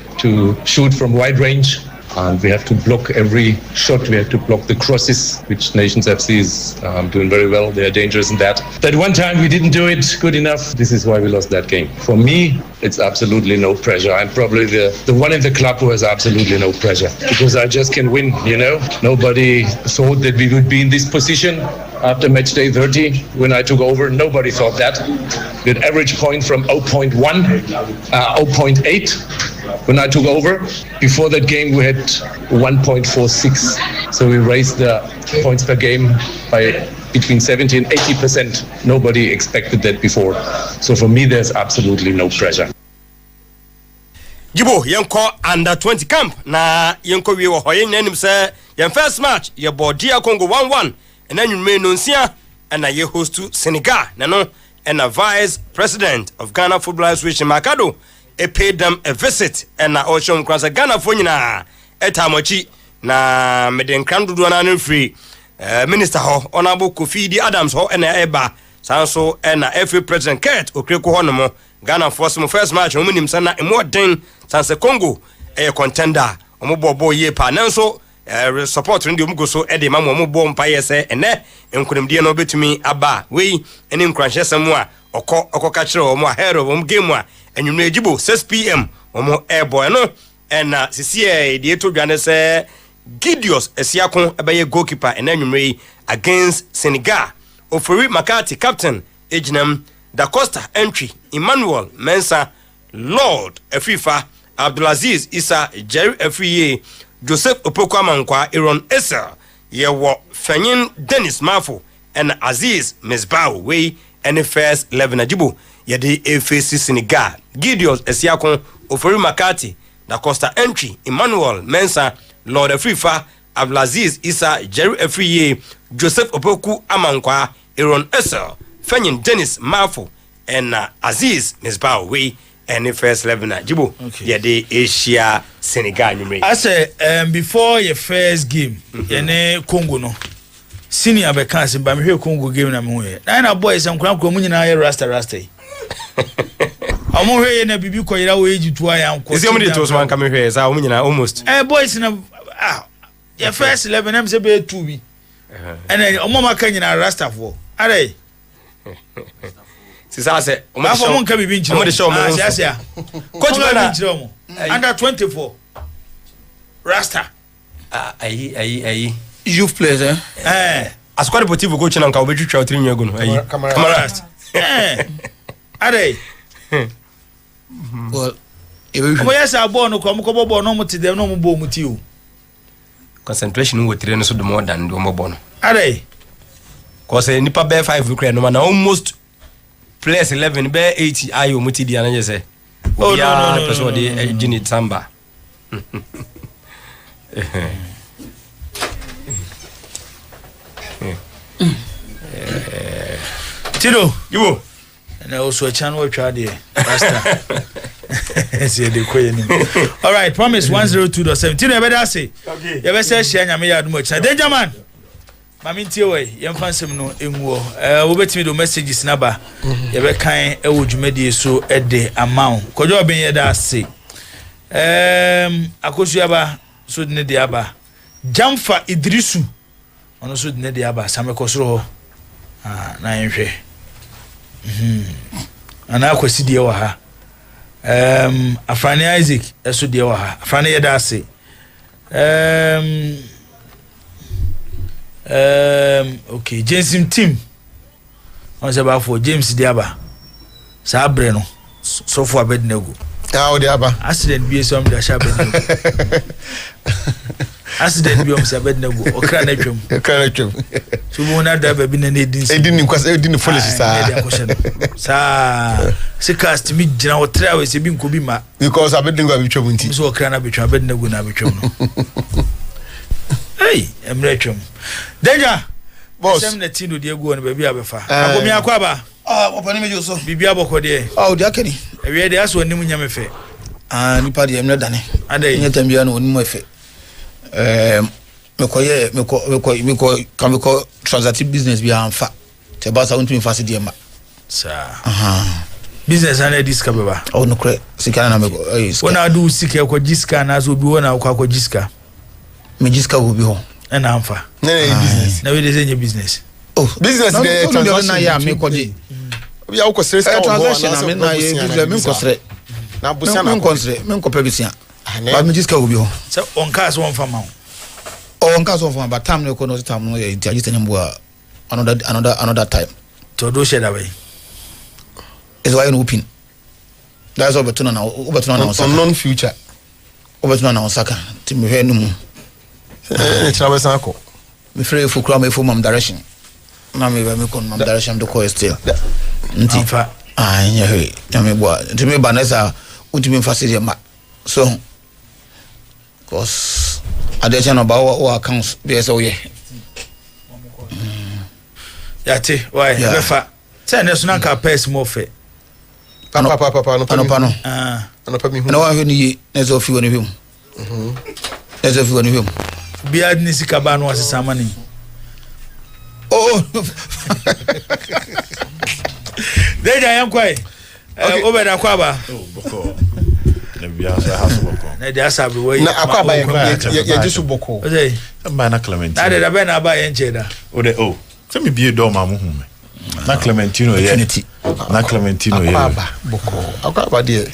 shoot from wide range. And we have to block every shot. We have to block the crosses, which Nations FC is doing very well. They are dangerous in that. That one time we didn't do it good enough. This is why we lost that game. For me, it's absolutely no pressure. I'm probably the one in the club who has absolutely no pressure, because I just can win, you know. Nobody thought that we would be in this position after match day 30 when I took over. Nobody thought that. We had average point from 0.1, 0.8 when I took over. Before that game we had 1.46, so we raised the points per game by between 70 and 80%. Nobody expected that before, so for me there's absolutely no pressure. Jibo yenko under 20 camp na yenko we wo hoye nanim say yen first match ye bodia Congo 1-1 and then you remain no nsia and ye host to Senegal na no and a vice president of Ghana Football Association Makado paid them a visit and na ocean cross Ghana for nyina etamochi na meden krandu do na free minister ho honorable Kofi Adams ho and eba sanso and FA president Kurt Okreko ho no mo Ghana force mo first match mo nim sana more den sanse Congo contender omo bobo ye pa nanso support ndi omugo so e de ma mo bo mpa yese ene enkunimde no betumi aba we ene nkranhye samu a okoka kire omo ahead of game a enwumre Ejibo 6 p.m. omo airboy no na sisi de to dwane se Gideos Esiakon abaye goalkeeper ene enwumre against Senegal. Ofori Makati captain Ejinam Da Costa entry Emmanuel Mensah Lord Afifa Abdulaziz Issa Jerry Afriye Joseph Opokwamankwa Aaron Essa yewo Fanyin Dennis Mafo and Aziz Mesbao we and first 11 Ejibo yede FC Senegal Gideos Esiakon Ofori Makati Da Costa entry Emmanuel Mensah Lord Afifa Abdulaziz Issa Jerry Afriye Joseph Opokwamankwa Aaron Essa Fanyin Dennis Mafo and Aziz Mesbao we and first 11 Jibo yede Asia Senegal numere. I say before your first game yene Congo no senior be kan se ba me hwe Congo game na me ho ye na boys am kran kran mu nyina ye rasta amu hwe ye na bibi koyira wo eji tuwa ya nko isi omu de to so man ka me hwe za omu nyina almost boys na your first 11 am se be 2 bi and omo maka nyina rasta for are Sisa se omo mo nka bibi nchiro omo de show mo asia coach bana under 24 rasta ayi youth players Asquad Deportivo coach na nka obetwitwa 3 nyago no ayi Camara are well omo yesa ball no ko mo ball no mo ti dem no mo bo mo ti o concentration wo tire no so do more than do mo ball no are cause nipa be 5 kra no na almost plus 11 be 80 ayo mo ti dia na je say oh no person dey Ginit Samba Tino you and also a channel try there rasta say the koye ni all right promise 102.7 Tino you better say okay you better say share nyame ya adum cha danger man Maame ntie we yem fansem no enwo wo betimi do messages na ba ye be kan e wo dwumadi so e de amount kojo oben ye da say akosu aba so ne de aba Jamfa Idrisu ono so de de aba sameko soro na enhwe ana akwasi de wa ha Afrani Isaac eso de wa ha Afrani yeda ase okay James team on se ba for James Diaba sa abre no so for Abednego o Diaba accident bi so am da sha Abednego accident bi am se Abednego okra na twem so mo na da ba bi na edin edin foolish sa se cast mi gina o 3 hours bi nko bi ma because Abednego abi twem nti so okra na be twem Abednego na be twem no hey emre twem danger boss sem na tino de egu on ba bi abefa akomi akwaba opani mejo so bibi aboko de de akeni ewe de aso onim nyame fe nipa de emre dane ade nyetambia na onim efe meko kameko transactive business bi amfa te ba sa untumi fa se de ma sa business ana diska baba no kre sika na meko wona adu sika ko jiska na so bi wona ko jiska me jiska go bi ho na amfa na business na we dey say business business de transaction na ya me koji obi ya ko sere ska transaction na me na ye business me ko sere na busia na ko sere me ko pebisia ba me jiska go bi ho so on cars one for ma on cars one for ba time no ko no time no ye just nyambo another time to do share that way is why no open that's all betuna na non future obetuna na osaka ti me hwe no mu traverse ako me free for kra me for mam direction na me ba me kon mam direction do ko still nti fa anya he na me boa nti me ba na sa utimi fa se ma so cause adecha no ba o accounts be so ye yate why be fa say na so na ka pass mo fe papa no pa mi hu na wa hwe ni na so fi woni hwem na so fi woni hwem bia ni sika ba no asesa mani deja yankwai obeda kwaba boko na bia sa haso boko na dia sabi we na akwaba ya jisu boko ozei ba na Clementine na de ba na ba yen cheda ode se me bie do ma mo hu me na Clementino ye na Clementino ye akwaba de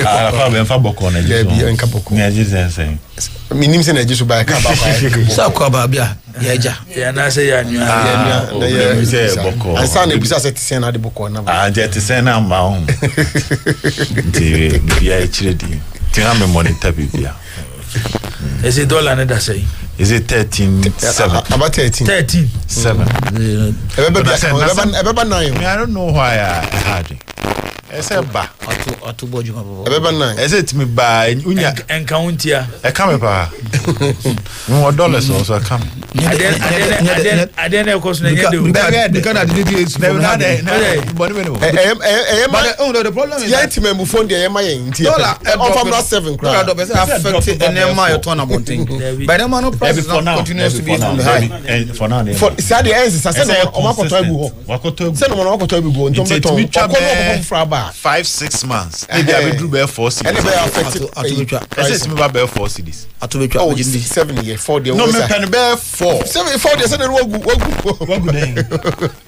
akwaba enfa boko na jisu bia enka boko na jisu sen minim se na jisu ba ka ba kwa sa akwaba bia ya ja ya na se ya nyu ya se boko asa na bisa se tisen na de boko na ba je tisen na ma hu nti ya chiredi ti ha me monitor bibia is it dollar na da say is it 13.7 about 13.7 ebeba 9 I don't know why I had it. Ese ba atu boju babo ebeba 9 ese timi ba unya encounter e come ba no dollars also come aden e cost na nyede because na did the problem is yet member phone there yema yen ntia from last 7 dollar do be affect enema your turn about thing by the man no price continues to be high for now for say the ends say no o makoto agu ho say no makoto agu go ntom beton ko fra ba 5-6 months maybe I be do be 4 cities and be affected ese me ba be 4 cities atubetwa ogindi 7 year 4 year no me pen be 4 4 year say no wagu den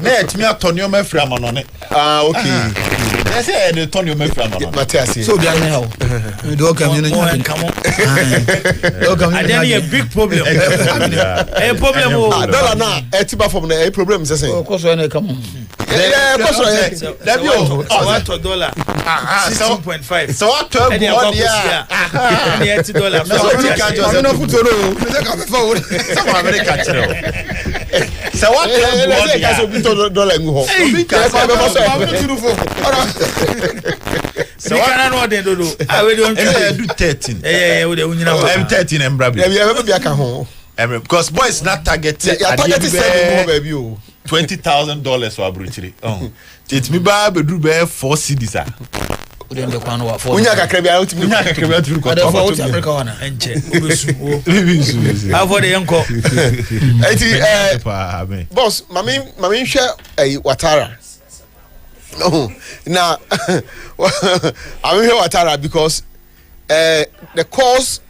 na etimi atonio ma fra manone okay ese de tonio ma fra manone Matias so bia na ho do come you know do come aden a big problem a problem dollar na etiba from na a problem say ko so na come ko so that you what dollar 16.5 so what $12 yeah and $80 so no put no me ka be fa wo so America chiro so what dollar ngu ho so kana no den do I we don do 13 we dey unyina ba M13 embra bi be aka ho because boys not targeted baby $20,000 for abrochiri it me ba be do be 4 cities ah udende kwa no wa 4 unya kakra bia utimi unya kakra bia turu ko for South Africa wana enche obesu avo de yanko boss mami hwe Watara no na I'm here Watara because the cause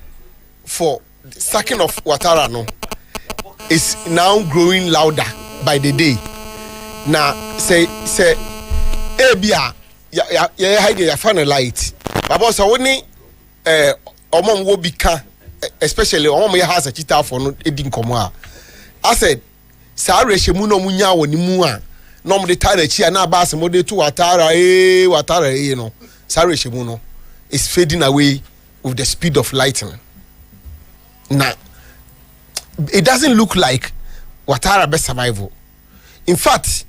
for sacking of Watara no is now growing louder by the day. Now say ebia ya hide ya fan light. Baba so woni omom wo bika especially omom ya has a chita for no edi nkomo a. I said sa rehemu no munya woni mu a no mo de tire chi na ba se mo de to watara no. Sa rehemu no is fading away with the speed of lightning. Now it doesn't look like watara best survival. In fact,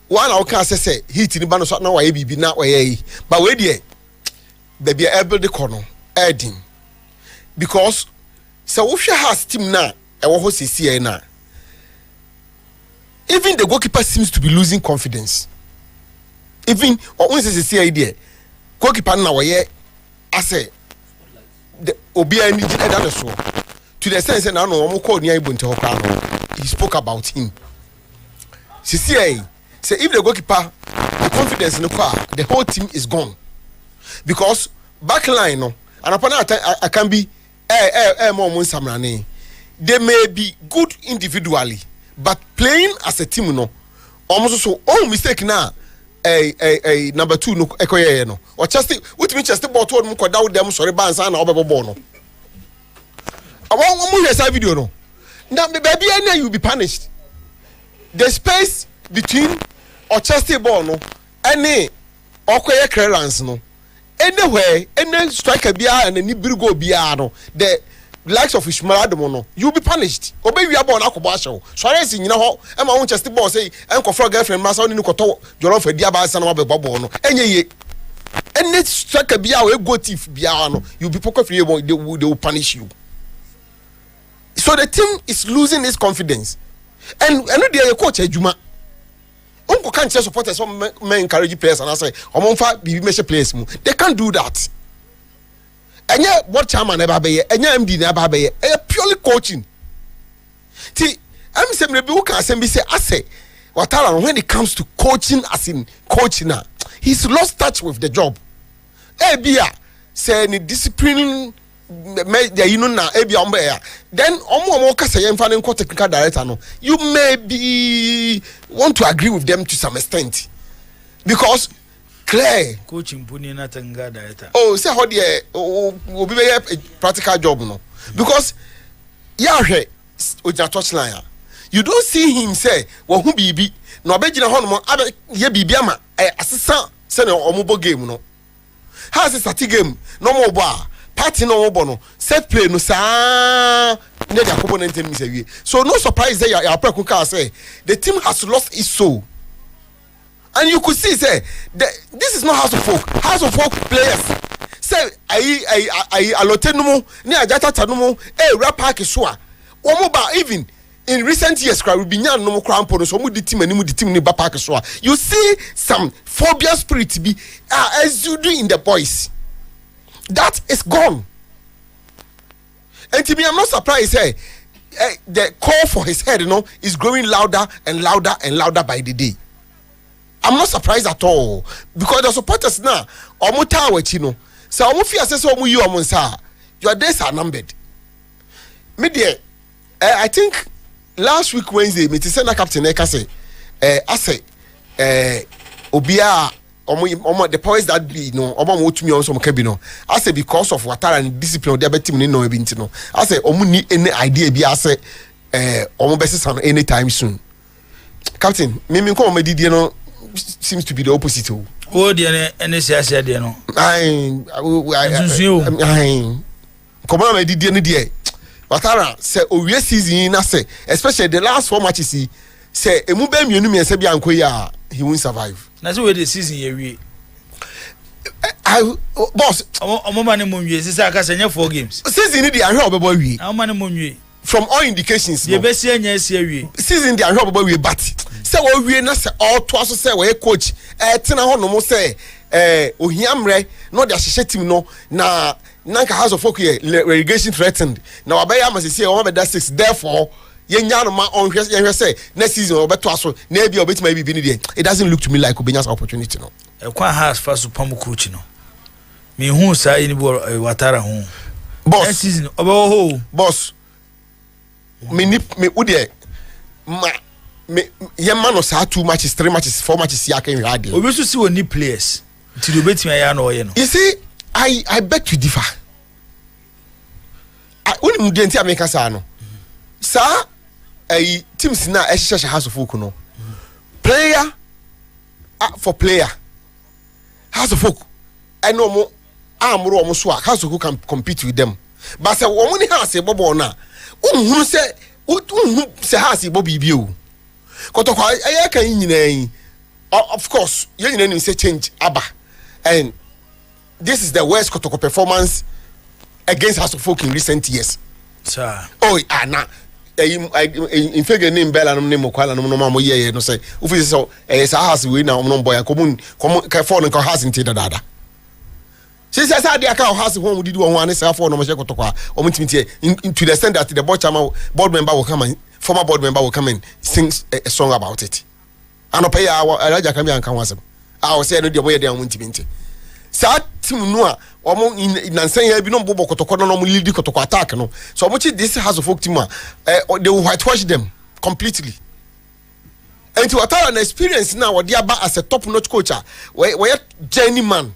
one I can say heat in the band of now why be now why but wait there baby able the corner adding because so if she has team now and what was see now even the goalkeeper seems to be losing confidence. Even or when say see idea goalkeeper now why I say the obi any that so to the sense now no mo call near ibunte hokra he spoke about him. CCA say if the goalkeeper the confidence in the car the whole team is gone because back line no and upon that I can be more samrane they may be good individually but playing as a team no almost so all mistake now number 2 no ekoye no or just with me just ball to mo down them sorry bands na obebo no I want mo hear video no now baby any you be punished. The space between Orchestra ball no any okoye clearance no anywhere any striker bia and any big goal bia no the likes of Ishmael Adamo no you be punished obey we ball na kobo ahwe so are si nyina ho e ma Orchestra ball say enko for girlfriend ma so ni koto jollof adia ba sa na be ball no enye any striker bia we go thief bia no you be poker free they will punish you. So the team is losing its confidence. And no dey coach adwuma unko kan che supporters some men encourage players and I say omonfa bibi meche players mu they can't do that. Enye what chairman eba be ye enye MD na eba be ye purely coaching. Ti am say me be who can say be say ase Watara when it comes to coaching as in coaching now he's lost touch with the job. Bia say ni discipline you know na then omo kasa yen fa nko technical director no you may be want to agree with them to some extent because clear coaching puni na technical director say how the obi be practical job no because yahwe oja touchline you don't see him say wo hu bibi na obegina ho no abe ye bibi ama asesa say na omo bo game no has a start game no mo bo party no bono set play no sa ne dia component ni say so no surprise that your prekuka say the team has lost its soul and you could see say this is not house of folk players say I alotenumu ni ajata tanumu rap park so a omo ba even in recent years cry we be nyan no crampo no so mu di team ni ba park so a you see some phobia spirit be as you do in the boys. That is gone. And to me, I'm not surprised. The call for his head, is growing louder and louder and louder by the day. I'm not surprised at all because the supporters now, omuta wechino. So omufia says omu you omunsa. Your days are numbered. Media, I think last week Wednesday, me send captain Eka say, I say, obia. The powers that be to me on some cabino. I say because of Watara and discipline, their team no no. I say ni any idea be I say best anytime soon. Captain, me come me did seems to be the opposite. Oh dear NSS there no. I come on me did dear. Watara say we season I say especially the last 4 matches he say emu be mienu me say bi anko ya he won't survive. Na so we the season here we boss omo man mo nwie say aka say 4 games season ni dey ahwe obebo wie omo man mo nwie from all indications ye be see anya see awie season dey ahwe obebo wie but say wo wie na say all to aso say we coach tena ho no mo say ohiamre no dey ahye team no na nanka house of folk relegation threatened na wabaya am say o be that 6 therefore yenya no ma on hwe say next season obeto aso na bia obetima bibi ni dey it doesn't look to me like Obenya's opportunity no ekwa has first pam coach no me hu sa ini bo Watara hu boss next season obeho boss me udie ma me yema no sa 2 matches 3 matches 4 matches ya kan radio obi so see oni players ti do betima ya na oye no. You see, I beg to differ. When you didn't make us no, sir, a teams na a house of folk no. Player for player, house of folk. I know more. I'm more swag. House of folk can compete with them. But say woman has a bobo na. Who say has a bobby view. Kotoko I can in of course you need say change abba and this is the worst Kotoko performance against House of Folk in recent years. Sir. Oh, na in figure name Bella no name Kwala no mama ye no say ufi so house we na no boy come ka phone nka house nti dada. She says how dey aka house home did one one say for no make Kotoko o mutimi to the extent that the board member will come and former board member will come and sing a song about it. And pay our Raja come and come wasem. I was say no dey boy dey mutimi. Sa team no a omo nansan ya bi no bobo Kotoko no lead Kotoko attack no so omo chi this has a folk team they will whitewash them completely and to Ouattara an experience now what they are as a top notch coach where journeyman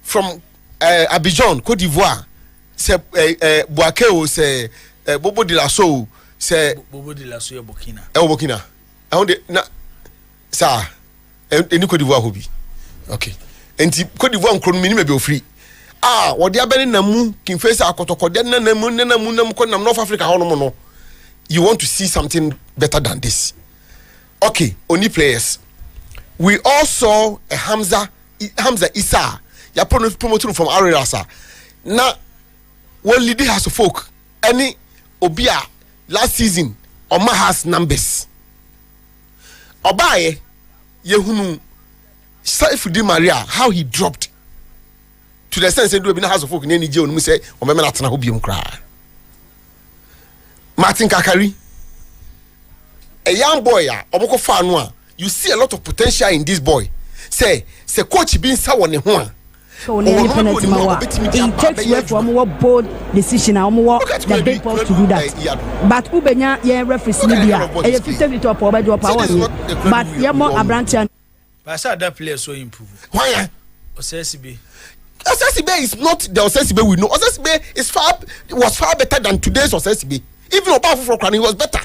from Abidjan Côte d'Ivoire c'est Boakeo c'est Bobo de la Sow c'est Bobo de la Sow Burkina Burkina on na ça eni Côte d'Ivoire hobi okay enti Côte d'Ivoire nkron minimum be free what they are been namu kin face Kotoko den namu ko nam North Africa hono no you want to see something better than this. Okay, only players we all saw a Hamza Issa ya promoted from Ararasa na what lead has of folk any obia last season Oma has numbers obaye yehunu Saif Di Maria how he dropped to the sense do be na house of folk ni je onu say o me na tena ho biom kra Martin Kakari a young boy oboko fa no a you see a lot of potential in this boy say coach bin sa woni ho a so any penalty ma it takes away from what bold decision and the big pop to do that but ubenya ye referee ni bia e 50 to up obedo power but ye more abrantian but say that player so improve why Osesibe is not the Osesibe we know. Osesibe was far better than today's Osesibe. Even Obafo Kran he was better.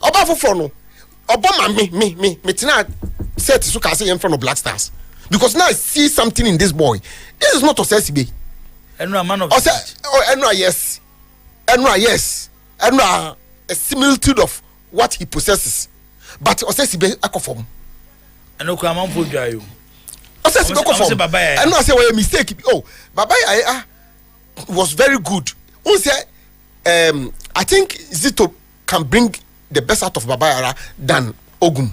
Obafo no Obama me tina set so can say in front of Black Stars because now I see something in this boy. This is not Osesibe. Enra man of Enra yes. Enra a similitude of what he possesses. But Osesibe akofom. Eno kwa man podwa yo. I know I say a mistake. Oh, Babaya was very good. I think Zito can bring the best out of Babaya than Ogun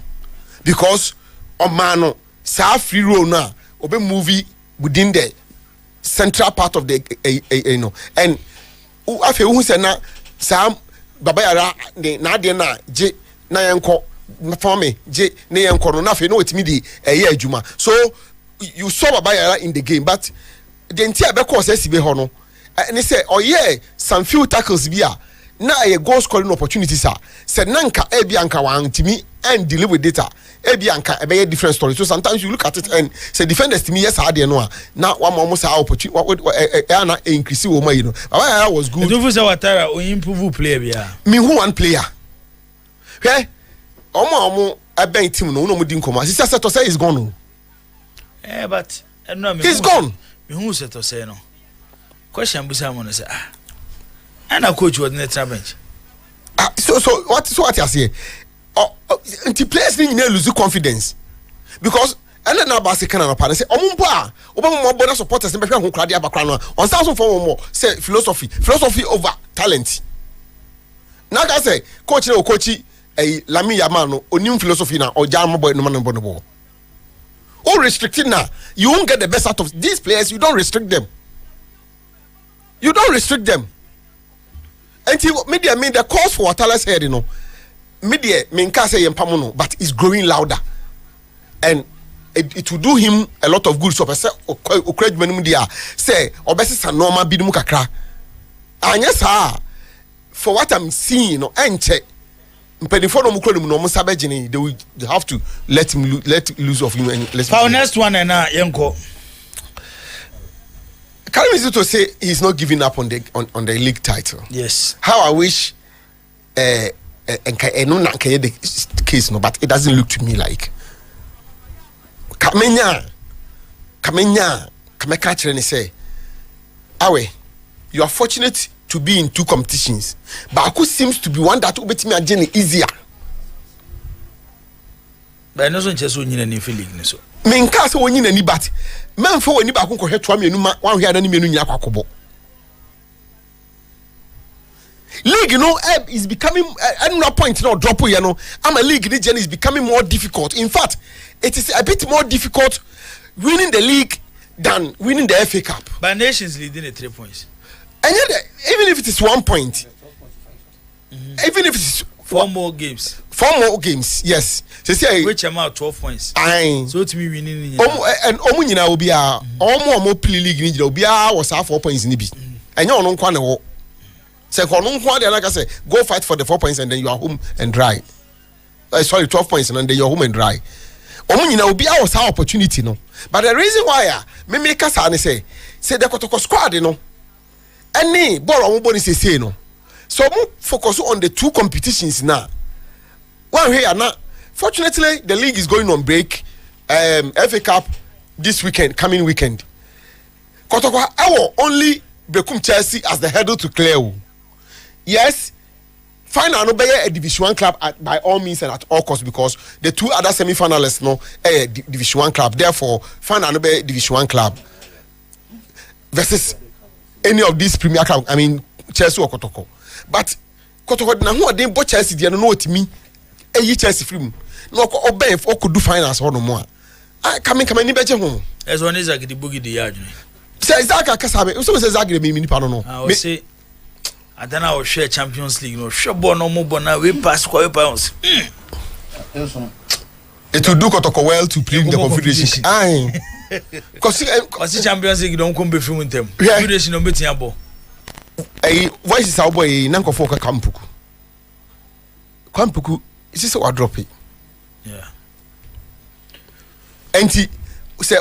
because Omano sa free roll now obe movie within the central part of the you know and Afia who say na Sam Babaya na de na je na yanko for me je na yanko no na fe no etimi di adwuma so you saw Babaya in the game but the entire because SB hono and they say oh yeah some few tackles bia na a goal scoring opportunities are said nanka ebi anka wan timi and deliver data ebi anka e be different story so sometimes you look at it and say defenders timi yes hard no na one more opportunity na increase wo you know Babaya was good. Do you say Ouattara o improve player bia me who one player okay omo aben team no mo di nkoma sisa set to say is gone no. But no, he's gone. Me who said to say no. Question be someone say and a coach was in the bench. So what you say? The players need to lose confidence because and then about say can na say omumpa obama border supporters be hwe krade abakra no on sound for more say philosophy over talent. Now I say coach Lami Yamal no onim philosophy na ojam boy no man no. Oh, restricted now. You won't get the best out of these players. You don't restrict them. And media mean the calls for Ouattara's head, you know. Media mean can't say yempamono, but it's growing louder, and it will do him a lot of good. So I say, media say, obesi sa normal bidumu kakra. And yes, for what I'm seeing, no, enche. Mpenifo no mukro no mo sabegene, they have to let loose of him and let's. For next one and yenko. Can we to say he's not giving up on the league title? Yes. How I wish no na the case no, but it doesn't look to me like Kamenya catch and say, Awe, you are fortunate to be in 2 competitions, but Aku seems to be one that will bet me a journey easier. But no one just win any feeling so. Menka so win any but man for when you back ko hwetwa me numa wan hwe adani me nu nya kwakobo. League, you know, is becoming at no point no drop you know. I'm a league the journey is becoming more difficult. In fact, it is a bit more difficult winning the league than winning the FA Cup. But Nations leading at 3 points. And yet, even if it is 1 point, even if it is 4 more games. 4 more games, yes. So say which amount 12 points. Aye. So to me winning. And nyina will be a omo play league ni will be a was 4 points ni bi. And you no kwa na wo. Say kono kwa dey like I say go fight for the 4 points and then you are home and dry. Sorry, 12 points and then you're home and dry. Nyina will be a was opportunity no. But the reason why me make us say the Kotoko squad no. Any ball on say no. So focus on the 2 competitions now. One here now. Fortunately, the league is going on break. FA Cup this weekend, coming weekend. Kotoko I only become Chelsea as the hurdle to clear. Yes, final no be a Division 1 club by all means and at all costs because the 2 other semi-finalists no Division 1 club. Therefore, final no be Division 1 club versus any of these Premier club. I mean Chelsea or Kotoko. But Kotoko na who dey bo Chelsea dey no what me Chelsea free no ko oben if could do finals or no more. I come ni beje ho. As one is like the boogie the yard. Say Isaac Kasabe, so say Isaac me ni pa no. I will say I don't know share Champions League no sure born no more na we pass kwa pounds. It will do Kotoko well to play in the Confederation. Aye. Cause Champions League don't come be from them. Confederation no betia ball. Voice is our boy Nankofo Kampuku. Is this what drop it? Yeah. And he say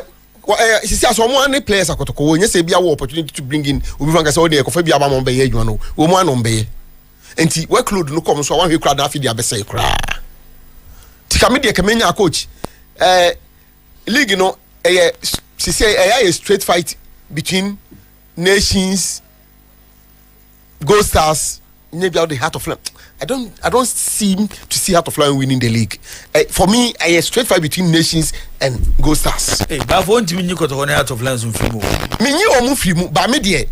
someone players are Kotoko. When you say be a opportunity to bring in, we want to say the Kofi Biaba Mombe, you know, woman on bay. And he workload no come so one who crowd after the abese cry. Tikamidi Kamenya coach. League, you know, she say a straight fight between nations, Gold Stars, maybe out the Heart of Lion. I don't seem to see Heart of Lion winning the league. For me, a straight fight between nations and Gold Stars. Hey, but for you got to Heart of Lions on film. Me you or move but media,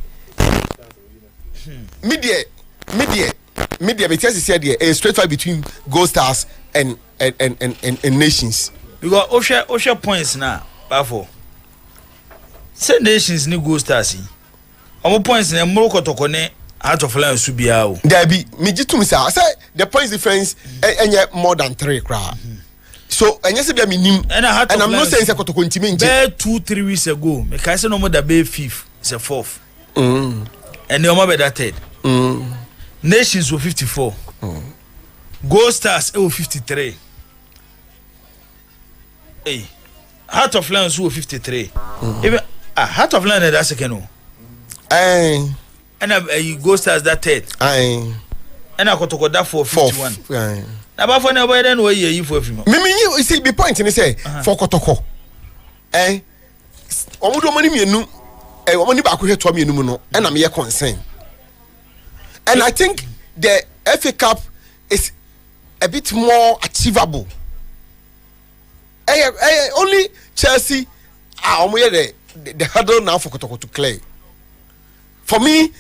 because he said a straight fight between Gold Stars and nations. You got Osha points now. Bafo. Say nations ni Gold Stars. Omo points na Morocco to kone Heart of Lion subia o. There be me jitum say I say the points difference enye more than 3 cra. So enye se be me nim and I'm not saying say Kotoko ntime nje. 2-3 weeks ago, me can say no more that be 5th, it's a 4th. And the be that 3rd. Nations were 54. Gold Stars were 53. Hey, Heart of Lions were 53. Even Heart of Lions that second. And Gold Stars that 3rd. And I got to go that for 51. Now, but for nobody, then where you for him. You see, the point in say for Kotoko. Omudo money me nu. Omoni ba ko hweto me nu no. And I'm here concerned. And I think the FA Cup is a bit more achievable. Only Chelsea are the hurdle now for Kotoko to clear. For me,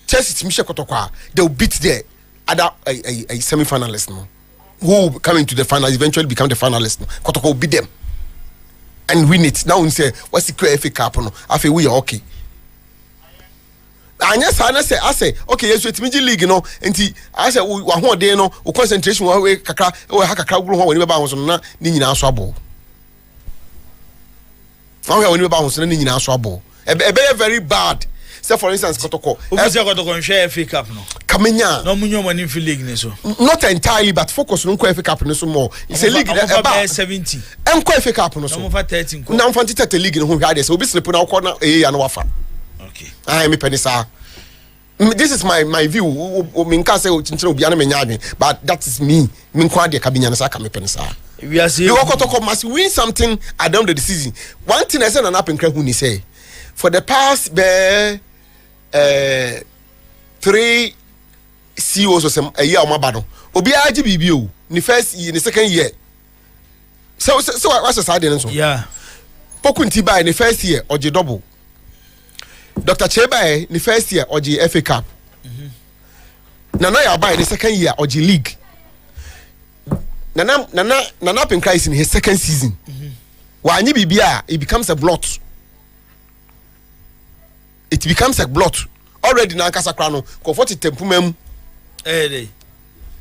Chelsea Michel Kotoko, they will beat the other a semi-finalist no, who will come into the finals, eventually become the finalist. No. Kotoko will beat them and win it. Now we say, what's the FA Cup? No, I feel we are okay. And yes, I say, okay, yes, it's Miji League, you know, and I say, we want day, no, concentration, we kakra, we hakakra, when we bounce on Nina Swabo. When we bounce on Nina Swabo. A very bad. say for instance Kotoko Officer Kotoko share FA Cup no Kamenya no munyo money for league ni so not entirely but focus on FA Cup no so more it's a league about 70 enko FA Cup no so no for 13 na mfanti 30 league no ho hwa dey so obi slip na okọ na ya na wafa okay I me penisa. This is my view. Minka say chinchira obi ana menya adwen, but that is me. Minko ade kabinya na saka me penisa. We are saying you Kotoko must win something at the end of the season. One thing I said na happen kra hu ni say for the past 3 CEOs or some a year o mabado. Obi aji bibi o. Ni first year, ni second year. So what's the side so? Yeah. Pokunti by the first year or double. Dr. Cheba the first year or FA Cup. Nana Yabai the second year or league. Nana Penkrais in his second season. Why Bibia it becomes a blot. It becomes a blot. Already na Casa Crano, comforted tempumem.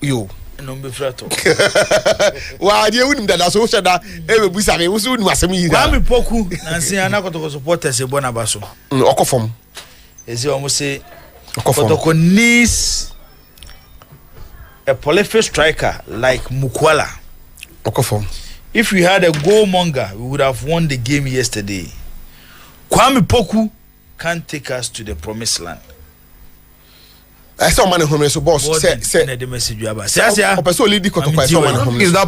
You. Number frato. Why do you wouldn't that so shada ever busame was soon was me. Kwame Poku Nancy Anako supporters a Bonabaso. Okofom. As you almost say Kotoko needs a prolific striker like Mukwala. Okofom. If we had a goal monger, we would have won the game yesterday. Kwame Poku can't take us to the promised land. I saw man home so boss say the message you about. Is that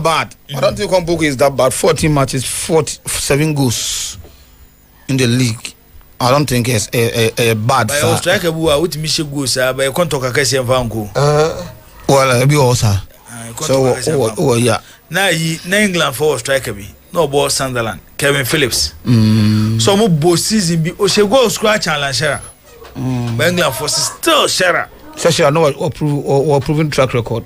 bad? I don't think Kwampoku is that bad. 14 matches, 47 goals in the league. I don't think it's a bad. By our striker who are with Michel goals, by a contract Cassie and Vanco. Well, be also. So yeah. Now England for striker be no ball Sunderland. Kevin Phillips. So mo both season be o she go scratch and Lanchera. England for still Shera. Especially I know or proven track record.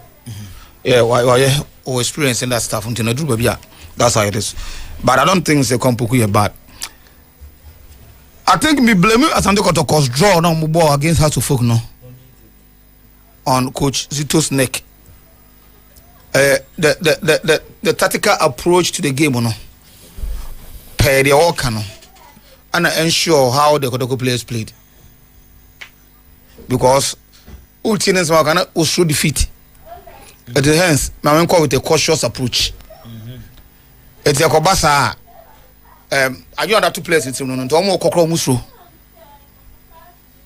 Yeah, why or experiencing that stuff until do baby. That's how it is. But I don't think it's a Kwampoku bad. I think me blame you as Asante Kotoko's draw now ball against House of Folk no on Coach Zito's neck. The tactical approach to the game no per the all cano and ensure how the Kotoko players played. Because Ultimates was through defeat. At the hands, Maame with a cautious approach. It's a Kobasa. I don't have 2 players in team. No, more Kokro Musro.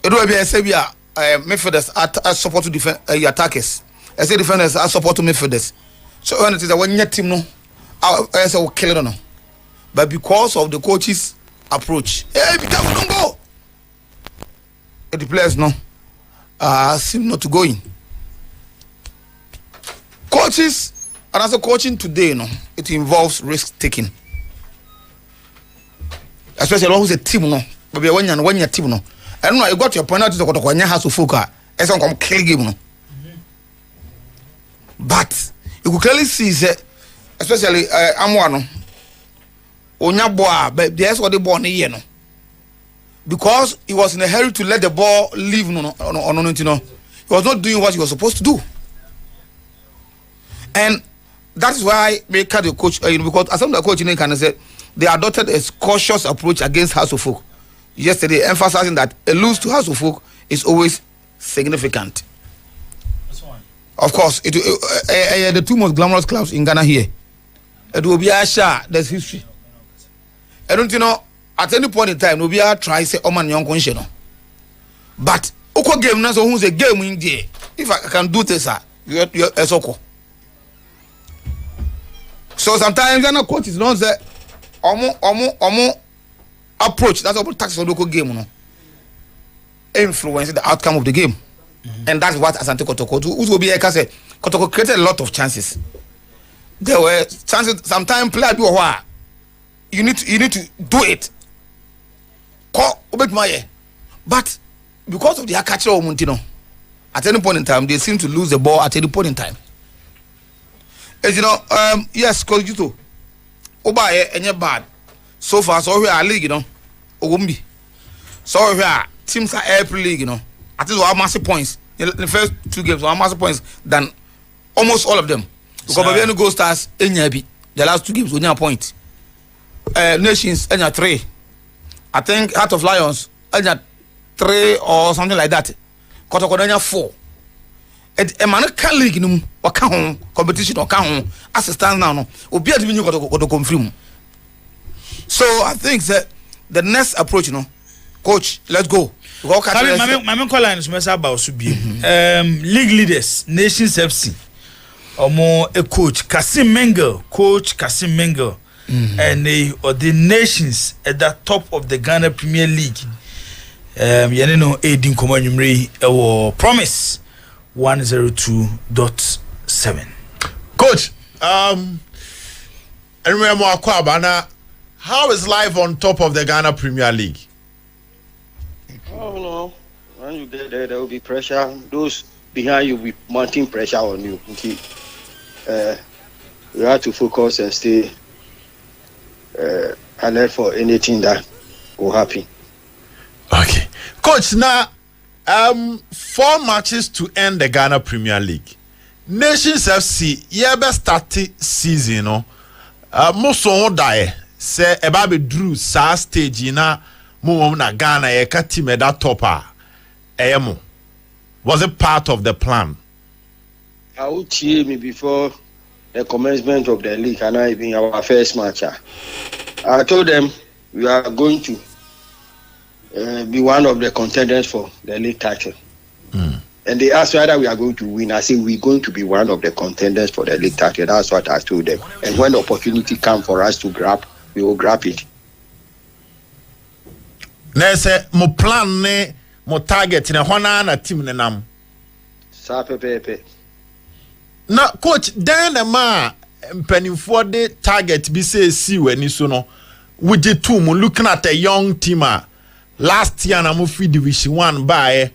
It will be a Sabia. Midfielders are support to defend attackers. I say defenders are support to midfielders. So when it is a 1 year team, no, I say kill it no. But because of the coach's approach, hey, don't go. The players no. Seem not to go in. Coaches, and as a coaching today, no, it involves risk taking. Especially when who's a team, no, but when you're team, no. I don't know, you got your point out to the Kotoko has to focus. It's on come kill game, no. But you could clearly see that, especially Amwano, Onyaboa, but there's what they born here, no. Because he was in a hurry to let the ball leave, he was not doing what he was supposed to do, and that is why they cut the coach. Because as some of the coach can say they adopted a cautious approach against House of Folk yesterday, emphasizing that a lose to House of Folk is always significant. Of course, the 2 most glamorous clubs in Ghana here. It will be a shot. There's history. I don't know. At any point in time, no be a try say Oman young no. But Oko game na so who's a game in there. If I can do this, you're Soko. So sometimes you're not coaches don't say omo approach. That's about tactics for local game, no. Influence the outcome of the game. And that's what Asante Kotoko do. Who will be like I said, Kotoko created a lot of chances. There were chances. Sometimes player do a while. You need to do it. But because of the catcher of Montino, at any point in time, they seem to lose the ball at any point in time. As you know, yes, because you too. Oba any bad. So far, so we are league, Ogumbi. So we are teams are every league, I think we have massive points. In the first 2 games, we have massive points than almost all of them. Because Babiano Gold Stars, the last 2 games, we have a point. Nations, 3. I think Heart of Lions, 3 or something like that. Kotokodanya 4. A man can league no or count competition or count as it stands now. No, will be at you got to confirm. So I think that the next approach, coach, let's go. Maame Colin is mess about Subi. League leaders, Nations FC. Or more a coach, Kasim Mengel, and they or the Nations at the top of the Ghana Premier League. Yaneno Aiding Commandumri or Promise 102.7. Coach, I remember Akwabana. How is life on top of the Ghana Premier League? Oh no, when you get there will be pressure. Those behind you will be mounting pressure on you. Okay. You have to focus and stay alert for anything that will happen. Okay, coach. Now, 4 matches to end the Ghana Premier League. Nations FC, best started season. Most of die say about drew sa stage na mo na Ghana ye ka team that topper. Was it part of the plan? I would see me before the commencement of the league, and I being our first match. I told them we are going to be one of the contenders for the league title. And they asked whether we are going to win. I said we're going to be one of the contenders for the league title. That's what I told them. And when the opportunity comes for us to grab, we will grab it. Nese mo plan ne mo target ne hona na team ne nam. Sa pepe. Na coach then ma mpanimfo de target bi say si wani so no with the two mo looking at a young team last year na mo fi division 1 by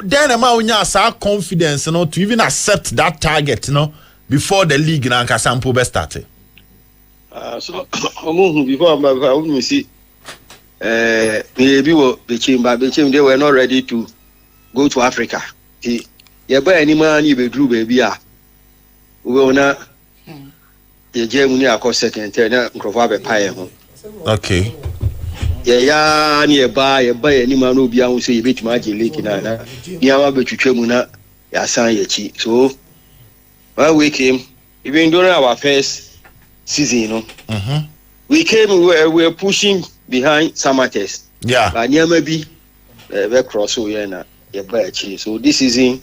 then ma unya sa confidence to even accept that target before the league na kasampo be start. So before I would see maybe they were not ready to go to Africa. Yeah, but any man you be drew baby we will not the Germany are cost second turn okay. Yeah, nearby any man will be able to say bit magic leaking na near bet you tremuna ya sign your cheek. So when we came, even during our first season, we came, we were pushing behind Samates. Yeah. But near maybe we cross so so this season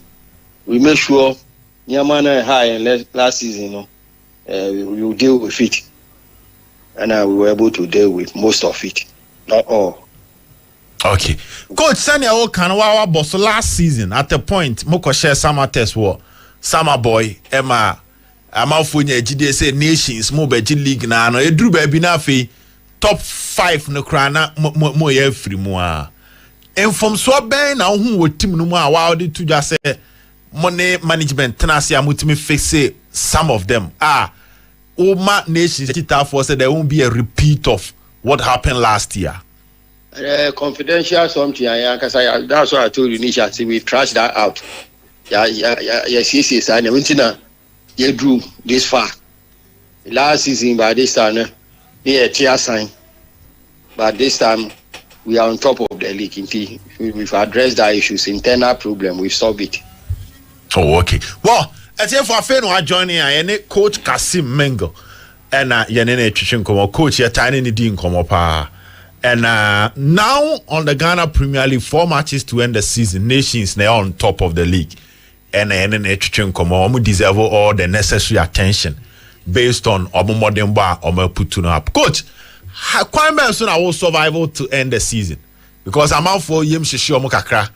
we make sure Nyamana high and last season we will deal with it. And we were able to deal with most of it. Not all. Okay. Coach Sanya Okanwa boss last season at the point Moko share summer test war. Summer boy Emma Amafunya GDSA Nations Mobeji League na no edru baby na fe top 5 no krana mo ye free mu a. Inform so ben na hu wo team no mu a wa de to just say money management tenase amutimi fix some of them. Oma Nations Kita for said there won't be a repeat of what happened last year. Confidential something, because that's what I told you initially. We've trashed that out. Yes, you drew this far. Last season, by this time, a tier sign. But this time, we are on top of the league. We've addressed that issues, internal problem. We've solved it. Oh, okay. Well, as if I feel no joining, I coach Kasim Mengel. And Yanene Chichinkomo, coach, you're tiny Nidin Komopa. And now on the Ghana Premier League, 4 matches to end the season. Nations now on top of the league. And Yanene Chichinkomo deserve all the necessary attention based on Omo Modemba Omo Putuno up. Coach, quite soon I will survival to end the season. Because I'm out for Yem Shishi Omo Kakra.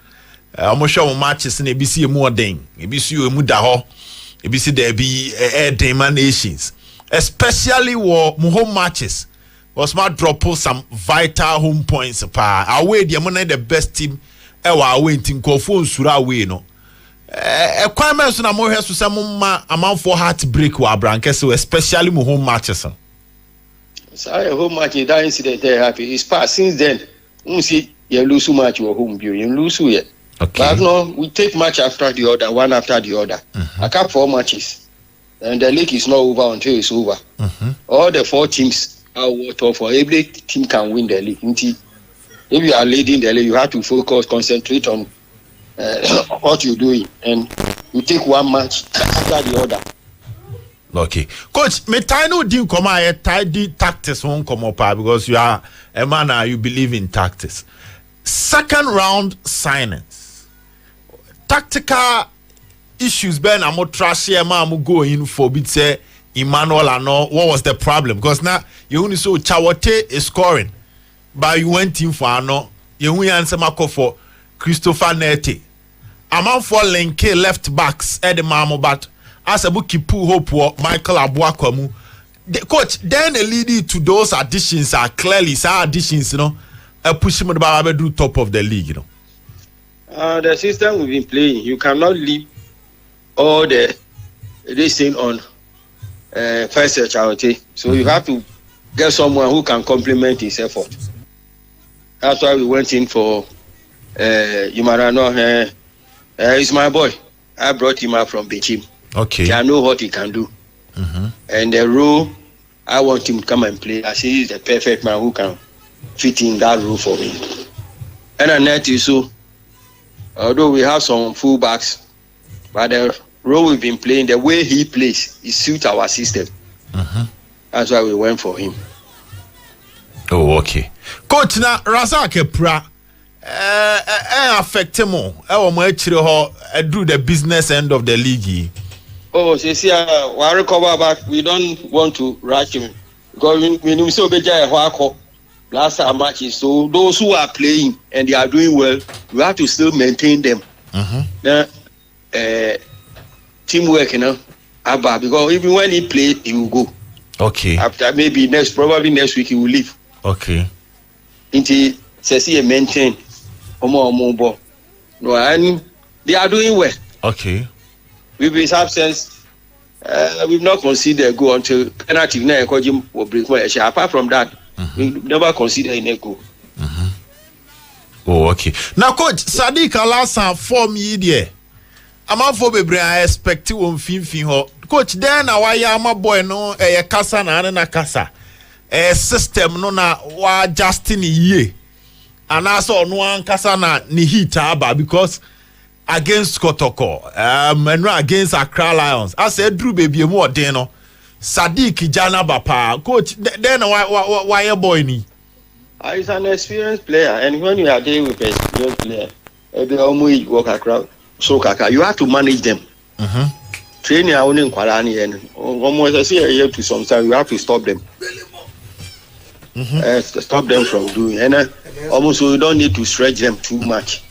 Omo show matches in ABC more ding. ABC Mudaho. ABC there be air Dema Nations. Especially war home matches was my drop some vital home points away the money the best team away in Kofo Sura away no requirements na more so some amount for heartbreak wa branke so especially home matches. Sorry, home match that incident there happy is past since then. You see you lose match your home view you lose yet. Okay. But no, we take match after the other, one after the other. I cap 4 matches. And the league is not over until it's over. All the 4 teams are water for every team can win the league. If you are leading the league, you have to focus, concentrate on what you're doing, and you take one match after the other. Okay, coach, me no din come I tidy tactics won't come up because you are a man you believe in tactics. Second round signings, tactical issues. Ben, I'm not trashy. I'm go in for bit say Emmanuel. I know what was the problem because now you only saw Chawote is scoring, but you went in for no. You only answer Marco for Christopher Neti. I'm for Lenke left backs at the Mamo, but as a book keep hope Michael Abuakwamu. The coach then the leading to those additions are clearly additions, you know, pushing the Baba do top of the league, you know. The system we've been playing, you cannot leave all this thing on first charity. So you have to get someone who can complement his effort. That's why we went in for Yumarano. He's my boy. I brought him out from Beijing. Okay. I know what he can do. And the role I want him to come and play. I see he's the perfect man who can fit in that role for me. And I net is so, although we have some fullbacks, but the role we've been playing, the way he plays, it suits our system. That's why we went for him. Oh, okay. Coach na Razak Epra affect him more. Do the business end of the league. Oh, see, we recover back. We don't want to rush him because we so last our matches. So those who are playing and they are doing well, we have to still maintain them. Teamwork, you know, because even when he plays, he will go. Okay. After probably next week he will leave. Okay. Until he maintain. No, and they are doing well. Okay. With his absence, we've not considered go until penalty. Will break my share. Apart from that, we never consider in a go. Oh, okay. Now, coach Sadiq Alasan form ye I'm out for baby. I expect you on fin. Coach, then why am a boy no a casa na casa a system no na wa Justin ye. And also no one kasana ni hitaba because against Kotoko, and against Accra Lions. I said Drew baby more deno. Sadiq Jana Bapa. Coach, then why a boy ni? He's an experienced player, and when you are dealing with an experienced player, every almost work across so kaka, you have to manage them. Training our own Kwarani and almost I say a year to sometimes you have to stop them. Stop them from doing and almost you don't need to stretch them too much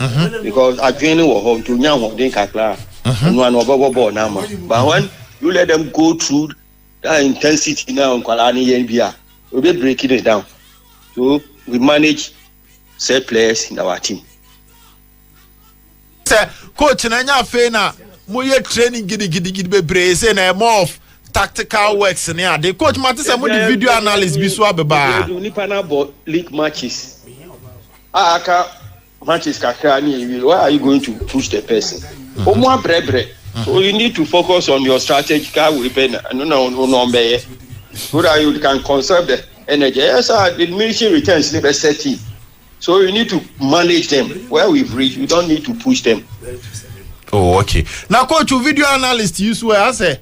because at training will hold to now they kakla and one over number. But when you let them go through that intensity now on Kwalani NBA, we'll be breaking it down. So we manage set players in our team. Coach Nanya Fena, Moye training giddy be say more of tactical works in here. The coach Matisse and the video analyst Biswa Beba. Nipana league matches. Matches Kakrani, why are you going to push the person? So you need to focus on your strategical weapon so that you can conserve the energy. Yes, the diminishing returns never setting. So you need to manage them. Where we've reached, you don't need to push them. Oh, okay. Now, coach, video analyst, you swear, I say,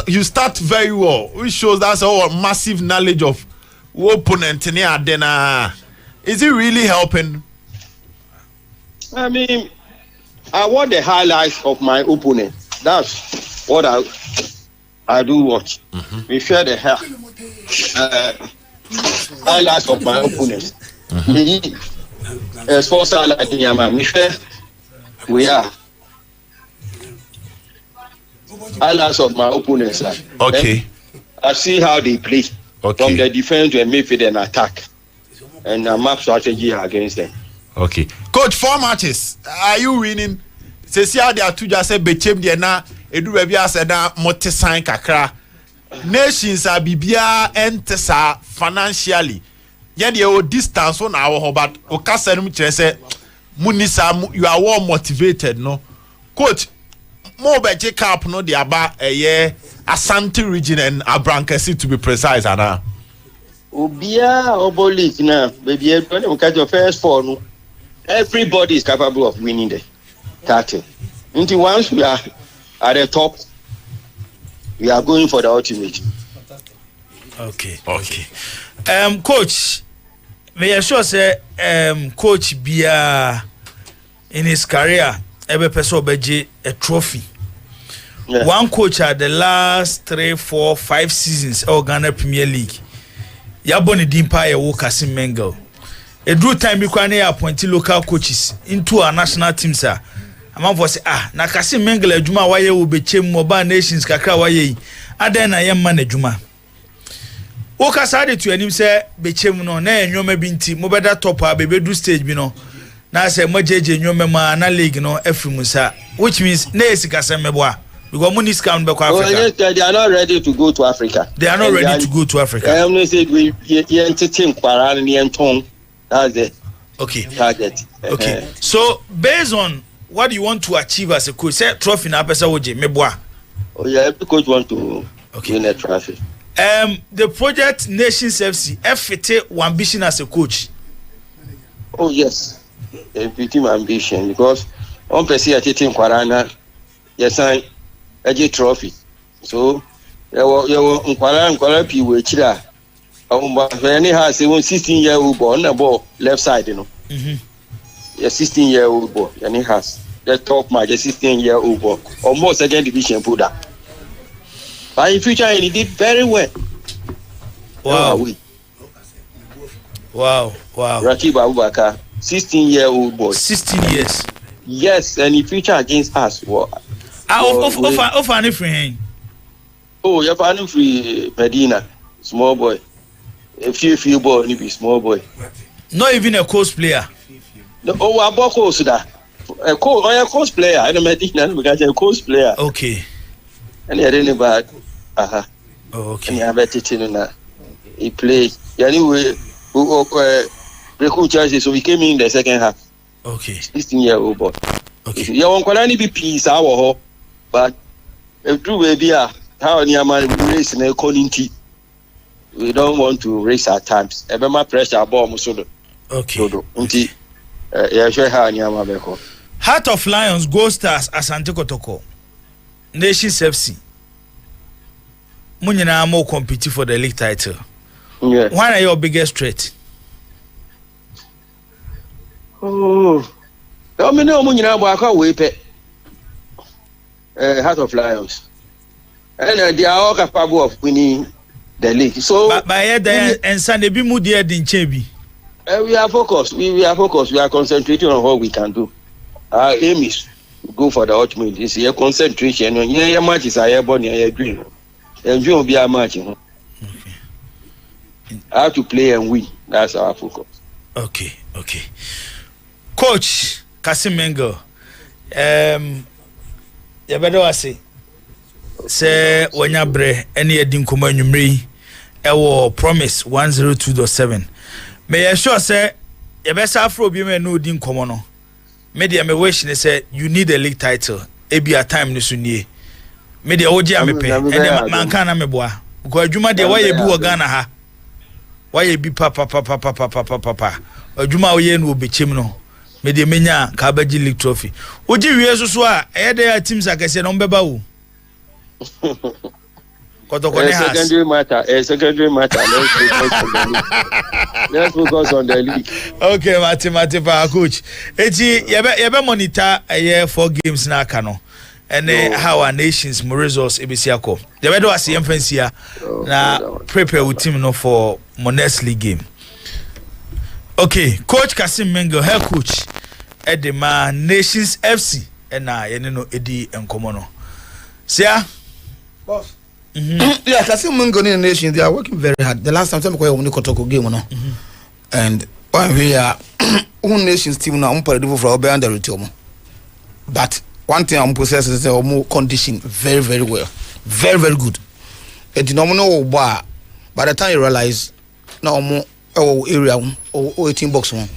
you start very well, which shows that's a massive knowledge of opponent. Then, is it really helping? I mean, I want the highlights of my opponent. That's what I do watch. We share the highlights of my opponents. Sports highlights in Yama. We are highlights of my opponents. Okay. I see how they play from the defense to midfield and attack, and a map strategy against them. Okay, coach, 4 matches. Are you winning? Say how they are two just say bechem dia na edu baby asa na mote sign kakra. Nations are bibia entesa financially. Yeah, the distance on our but okasa no kire say munisa you are well motivated no. Coach, more beje cap no the aba Asante region and Abrankasi to be precise ana. Obia Obo League now, baby, when you catch your first four, no, everybody is capable of winning the title. Until once we are at the top, we are going for the ultimate. Okay. Coach, may I sure say coach Bia in his career ever person beji a trophy. Yeah. One coach at the last 3, 4, 5 seasons of Ghana Premier League. Yaboni Dimpa Ewo Kasim Mengel. A drew time you can appoint local coaches into our national team, sir. A man was na Kasim Mengel Juma waye will be chem mobile nations kakra waye. Aden I am man Juma. Oka sade to him say be chem no na enwoma binti mo beda top a be do stage bi no. Na say mo jeje enwoma ma na league no efrimu sa, which means na esika semeboa. Because money scam back Africa. Yes, they are not ready to go to Africa. They are not ready to go to Africa. I am not saying we entertain Quarani and Tong. That's the target. Okay. So based on what you want to achieve as a coach, say trophy na pesa woje meboa. Oh yeah, every coach want to win a trophy. The project Nations FC FT ambition as a coach. Oh yes, a pretty ambition because on person entertain Quarana, yes I. A trophy. So you nkwala pi we chira. Any has 16-year-old boy on the ball left side, you know. A 16-year-old boy, and he has the top match, a 16-year-old boy, almost second division put that. But in future, he did very well. Wow. Rakib Abubakar, 16-year-old boy. 16 years. Yes, and he feature against us. Offer free. Oh, you're finding free Medina, small boy. A few boy, maybe small boy. Not even a coach player. No, I'm a coach that. A coach player. I don't Medina because a coach player. Okay. And I didn't bad. Okay. And I bet it in that. He played. Anyway, the coach chances, so we came in the second half. Okay. 16-year-old boy. Okay. You won't be peace our but if Drew baby how near man race in a community, we don't want to raise our times. Ever my pressure bomb so. Okay. Yeah, sure how near my beko. Heart of Lions, Gold Stars, Asante Kotoko, Nations FC. Munyina more compete for the league title. Yeah. What are your biggest threat? Oh, I mean, no Munyina Baka Wepe. Heart of Lions. And they are all capable of winning the league. So, and Sunday be moody in Chebi. We are focused. We are focused. We are concentrating on what we can do. Our aim is to go for the ultimate. It's a concentration. Your matches are airborne, you're green. And you will be a match. Okay. I have to play and win. That's our focus. Okay. Coach Kasim Mengel. You better was say when you bre any edin koma nwumre ewo promise 102.7 may I sure say you better afro bi me no din komo no media me wish ne say you need a league title e be a time no so nie media oji amepe ene man kan na meboa ko adwuma de why bi wo Ghana ha why bi papa adwuma wo ye no obechem no media menya ka baji league trophy oji wie so a e dey teams akese no mbeba wo secondary matter. Let's focus on the league. Okay, Mati, coach. Eti yebe monitor 4 games na aka no. And how our nations more resource ebisiako. Yebe do ase yemfansia na prepare with team no for next league game. Okay, coach Kasim Mengel, head coach at the Nations FC and na yene no edi enkomo no. Sia boss. Yeah, Kasim Mengel in the Nations, they are working very hard. The last time we won the Kotoko game, no. And when we are one Nations team now, for Obe the return. But one thing I'm possessing is more condition very, very well. Very, very good. A denominator bar by the time you realize no more area or 18 box one.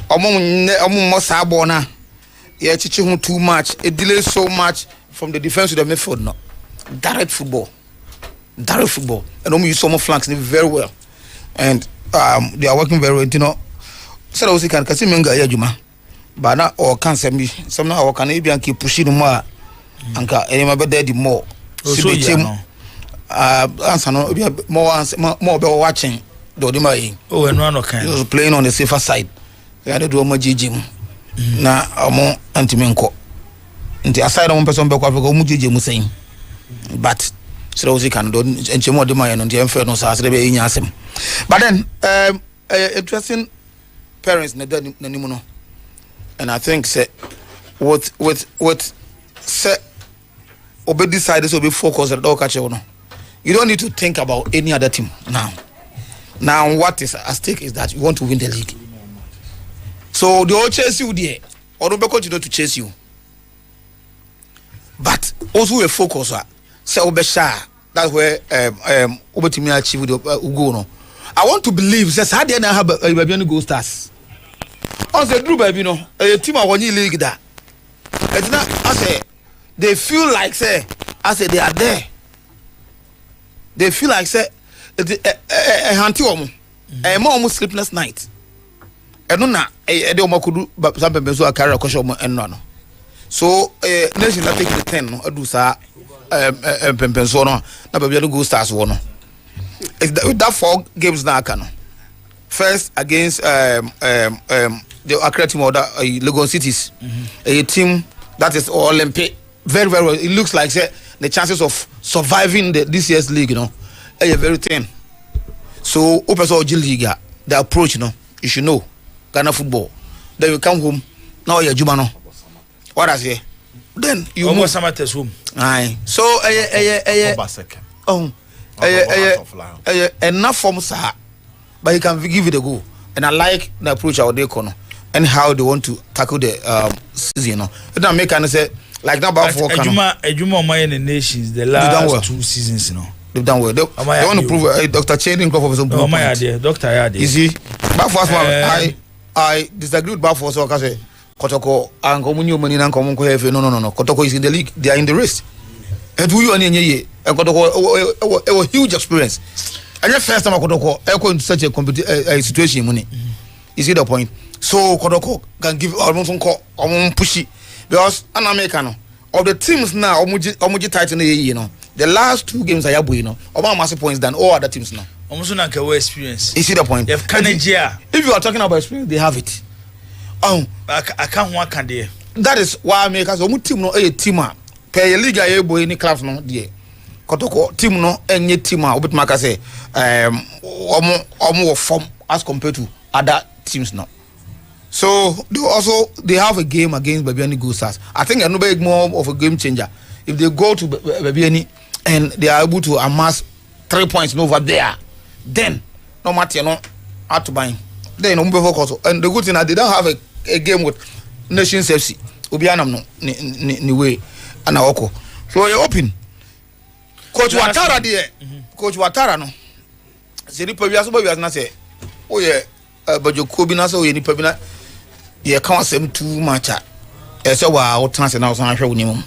Almost Sabona. Yeah, teaching too much. It delays so much from the defense to the midfield now. Direct football. And use some flanks very well. and they are working very well. You know, so also can kasi menga ya juma, but now or can some now or can even keep pushing more, anka any my better more. So yeah, answer no more be watching. Do the my oh and one okay. He was playing on the safer side. They had to do more gym. Na amo antimenko. Nti aside on person be kwa go mu gym saying, but so we can do enchemo de my no the enfer no sa be nya asem. But then interesting parents na nimu no, and I think say what say obe decide so be focus at all catch no. You don't need to think about any other team now. Now what is at stake is that you want to win the league. So they all chase you there, or don't continue to chase you. But also a focus. Say Obesha, that's where Obetimi achieve the Ugo no. I want to believe that how they now have a baby go stars. On the group, baby, no, a team of 1 year league that. It's not. I say they feel like say I say they are there. They feel like say a hanti omo, a more sleepless night. I don't know. I don't know. Some people so carry a caution and no. So nation that take the 10. No, I do sa pensono. Na baby go stars one. That 4 games na kano. First against the Accra team of Lagos Cities, a team that is Olympic. Very very well. It looks like say the chances of surviving this year's league, you know, are very thin. So, open so league, the approach, you know, you should know. Ghana football. Then you come home. Now you're Jumano. What I say? Then you move some at home. Aye. So enough from Sah, but you can give it a go. And I like the approach of the corner and how they want to tackle the season. You know, it don't make any say like that about for Ejuma in the nations the last 2 seasons. You know, they've done well. They want to prove Dr. Chading for some. Oh my idea, Doctor Yadi. You see, but first one I disagree with Bafo, so I say Kotoko and Comunio Manina and Comunco have no. Kotoko is in the league, they are in the race. And do you and Kotoko a huge experience. And the first time I Kotoko in such a situation, money. You see the point? So Kotoko can give almost pushy because an American of the teams now, Omuji Titan, you know, the last 2 games I have, you know, about massive points than all other teams now. Almost like a experience. You see the point? If you are talking about experience, they have it. I can't work on there. That is why I make us a team no a teamer. Pay a league able any clubs no dear. Kotoko team no any teamer. Obit Maka say more form as compared to other teams now. So they have a game against Babiani Gusas. I think no big more of a game changer. If they go to Babiani and they are able to amass 3 points over there. Then no matter you know how to buy. Then focus. And the good thing is they don't have a game with Nations FC. Obianam no ni way and Oko. So you're open. Coach Watara there. Coach Watara no. Say ni pebia so be na say. Oh yeah, but you could be na so ni pebina. Yeah, can't say too much. So wa trans na so ahwe woni mum.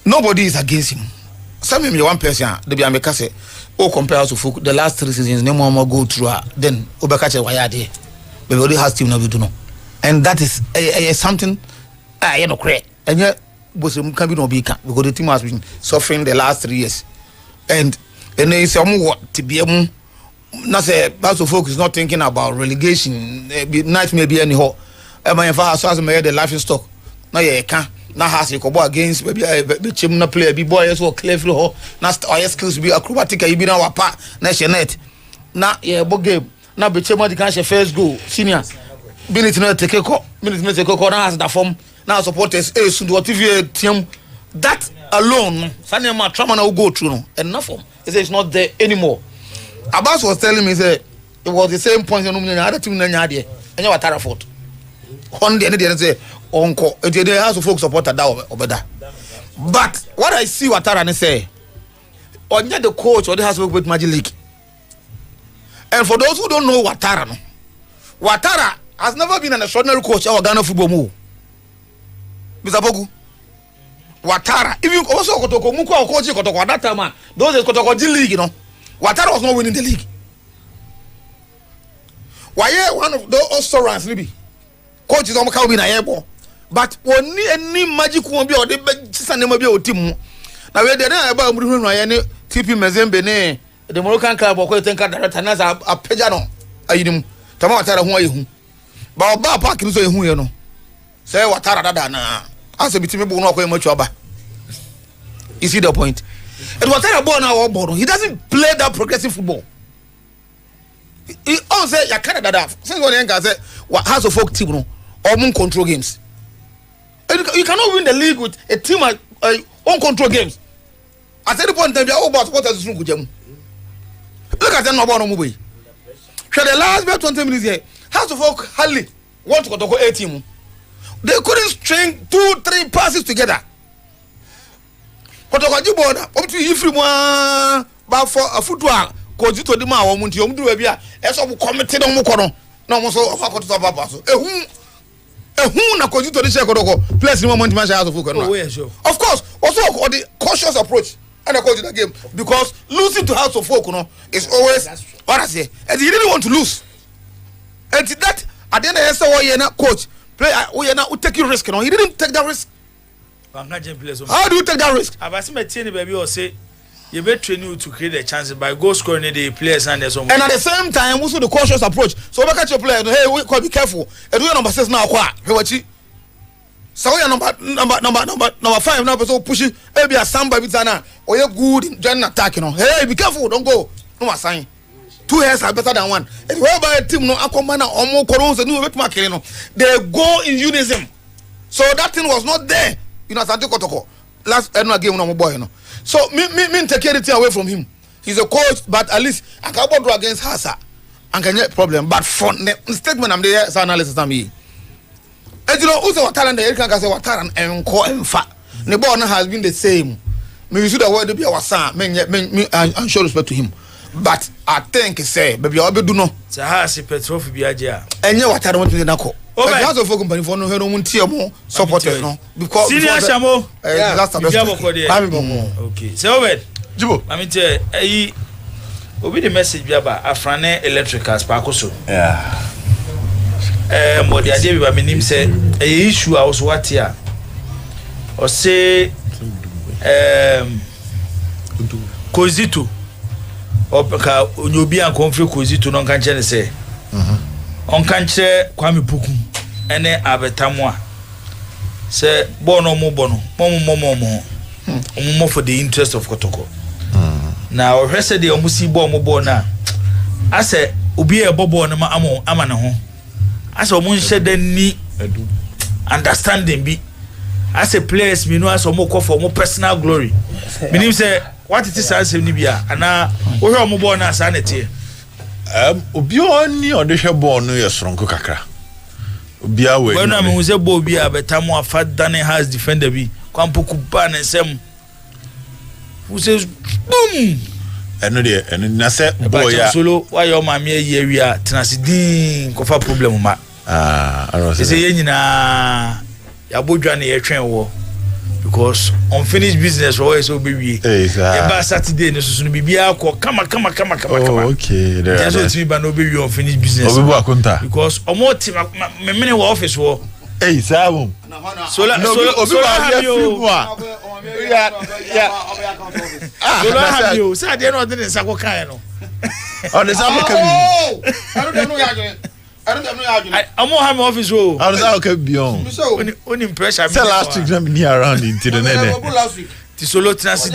Nobody is against him. Some of one person, they be America say, oh, compared to the last 3 seasons, no more go through. Then Obakache Wayade, but we already has team now we do know, and that is something you know correct. And yet, but can be no bigger because the team has been suffering the last 3 years, and they say what to be not say House of Folk is not thinking about relegation. Night maybe anyhow. My father has made the laughing stock. No, yeah, can't. Now has a couple against maybe chim na play be boy as well clever ho na skills be acrobatic you be na wapa na net na yeah bo game na be chim the can first goal senior minute na take ko na has that form now supporters so do TV team that alone sane ma trauma na go through no enough form it's not there anymore. Abbas was telling me say it was the same point no other team na nya there enya Watara fault on the end they say Uncle, they have to folk support that over there. But what I see Watara say, on the coach or the has worked with Magic League. And for those who don't know Watara, no, Watara has never been an extraordinary coach or Ghana football move. Mr. Bogu, Watara, even also Kotoko Muko or Coach Kotoko at that time, those is Kotoko League, you know. Watara was not winning the league. why one of those restaurants maybe coach is almost be na yebo but oni any magic won be or the sisane ma be o team na we dey na eba amuru hunu aye ne TP Mazembe ne the Moroccan club ko tenka director na za apeja no ayinim tama watara ho ayehu ba oba park no so ehu ye no say watara dada na ase bitimi bu no akoye machu aba. You see the point? And watara ball na ball he doesn't play that progressive football. He all say ya Canada dada since one enga say House of Folk team no or control games. And you cannot win the league with a team on control games. At any point in time, you about what has to do. Look at them, no one move. So the last 20 minutes here, House of Folk hardly want to go to a team. They couldn't string 2-3 passes together. But I got you border up to you free one, but for a football, because you told them, I want you to do a beer, as of committed on Mukono. No more so of a quarter of a pass. Who na kojú to the check odoko place ni moment match House of Folk. Of course, also the cautious approach and I call it the game because losing to House of Folk is always what I say. And he didn't want to lose. And that at the end of the day, coach play we na take you risk he didn't take that risk. How do you take that risk? Abasi Metieni baby or say you better train you to create a chance by goal scoring the players and there's and at the same time also the cautious approach. So we catch your player hey we be careful. And we number 6 now kwa. He wachi. So we number 5 now so push it. Maybe a samba bitana or you good in join attack Hey be careful don't go. No assign. 2 hairs are better than one. And whereby a team no akomana or more corons and they go in unison. So that thing was not there. You know Santi Kotoko. Last game no boy So me take anything away from him. He's a coach, but at least I can't go against Hasa and can get problem. But for the statement I'm there, analysis I'm here. And you know, also what talent the can say what talent and call and fat. The ball has been the same. Maybe should avoid to be our son. I'm show respect to him. But I think say, baby, I'll be do no. Sahasi Petrov Biaja. And you what I want to do. Oh, I have a company for no more supporters no because senior Shamo last okay so wait Jibo I mean tell obi the message biaba Afrane electricals pakoso mo dia dey be menim say issue house what here or say Kozito ka onyobi an konfre Kozito no kan chene say on kanche Kwame Puku ene abetamu a se bono mo for the interest of Kotoko na o hwese de omusi bo na ase obi e bobo no ama ne ho ase o mun hye ni understanding bi ase players mi no ase o mo ko for mo personal glory meaning say what it is ase ni bia ana o hwe o mo bo na asa na tie obi oni odehwe ball no ye soronko kakra obi awe when am we say ball bi abetamu afa dane has defender bi kwampoku ba na nsem who says boom eno de eno na say ball ya solo why your mama ye wia tenasidin ko fa problem ma say ye nyina ya bodwa na ye twen wo because unfinished business for so be we ba Saturday no so no bibia ko kama okay there that's what we ba no be unfinished business obi bu akonta because omo team me wo office wo sabum so obi ba ya free so have you say dey no dey nsako kan no on the same I don't know. I'm more have office. Oh, I was okay beyond. Only pressure. Say last week, let me near around into the net. The solo transit.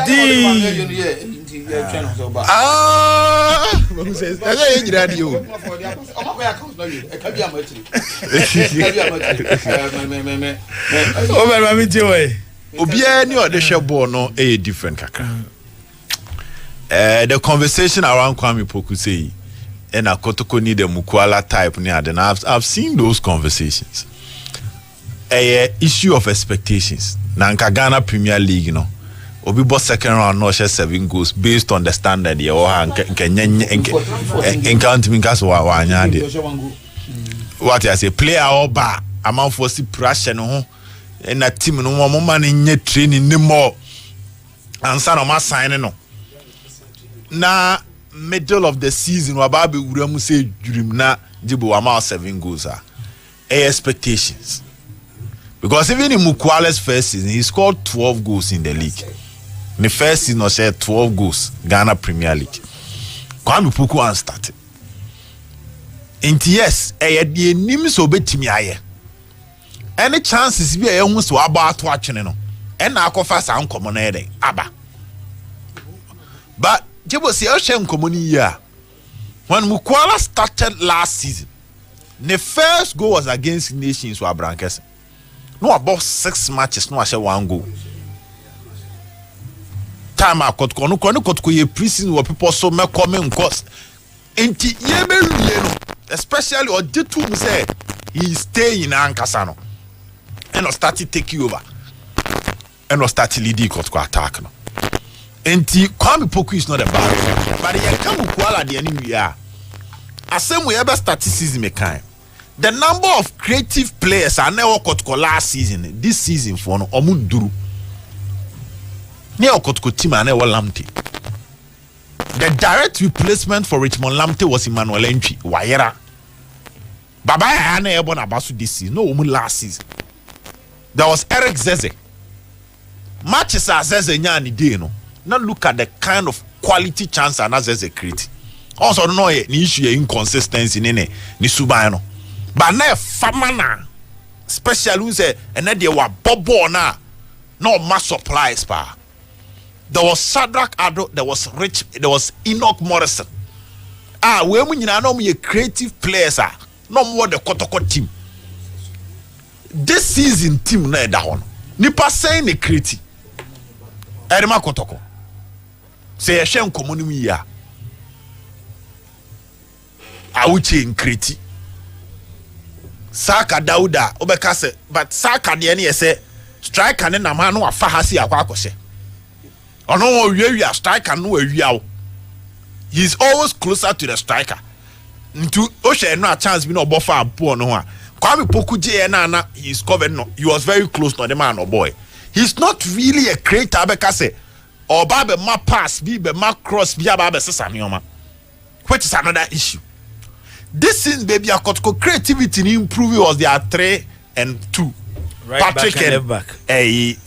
Who says? That's a radio. Oh, my mammy, joy. Obia ni odeshe ball no a different kakra. The conversation around Kwame Poku say. And a Kotoko need a Mukwala type near and I've seen those conversations. A issue of expectations. Nanka Ghana Premier League, you know. Obi boss second round no share 7 goals based on the standard you count me gas what I say player or bar amount for see pressure no and that team no more man in training no more and son of my signing no. Na middle of the season wababi uramu say dream na Jibu amount 7 goals are expectations. Because even in Mukwala's first season, he scored 12 goals in the league. In the first season, he said 12 goals, Ghana Premier League. Kwame Poku started. And yes, the names of betimi aye. Any chances be a young so about watching no. And now confess I'm common Abba. But Jibo see Ocean common year. When Mukwala started last season, the first goal was against Nations were Brankers. No about 6 matches, no I say 1 goal. Time I got no pre-season where people so me come cost. Enti especially or the two say he stay in Ankasano and started taking over and started leading Kotko attack no. Enti Kwame Poku is not a bad but he come Kuala the enemy ya. Asem we ever start season me kind. The number of creative players are now Kotko last season, this season for no omunduru. Neo Kotko team are now Lamte. The direct replacement for Richmond Lamte was Emmanuel Entry, Wayera. Baba Hane Ebon Abasu this season, no last season. There was Eric Zeze. Matches are Zeze Nyani Dino. Now look at the kind of quality chance and Zeze create. Also, no issue inconsistency in ni Subano. But now, Famana, especially say, and then they were Bobo na, no mass supplies pa. There was Shadrach Ado, there was Rich, there was Enoch Morrison. When you know me a creative players are no more the Kotoko team. This season team na that one. Nipa saying the creative. Erima Kotoko. Say a shame community ya. Auchi in creative. Saka Dauda obekase but Saka de ne yese striker ne na ma no afa hasi akwa akose ono wiawia striker no awia he is always closer to the striker ntu o share no a chance bi no obofa apo no a Kwame Poku je na he is covered no he was very close to the man or boy he's not really a creator bekase or ba ma pass bi be ma cross bi aba be sesa neoma which is another issue. This is baby I got creativity improving was there 3 and 2. Right Patrick back and left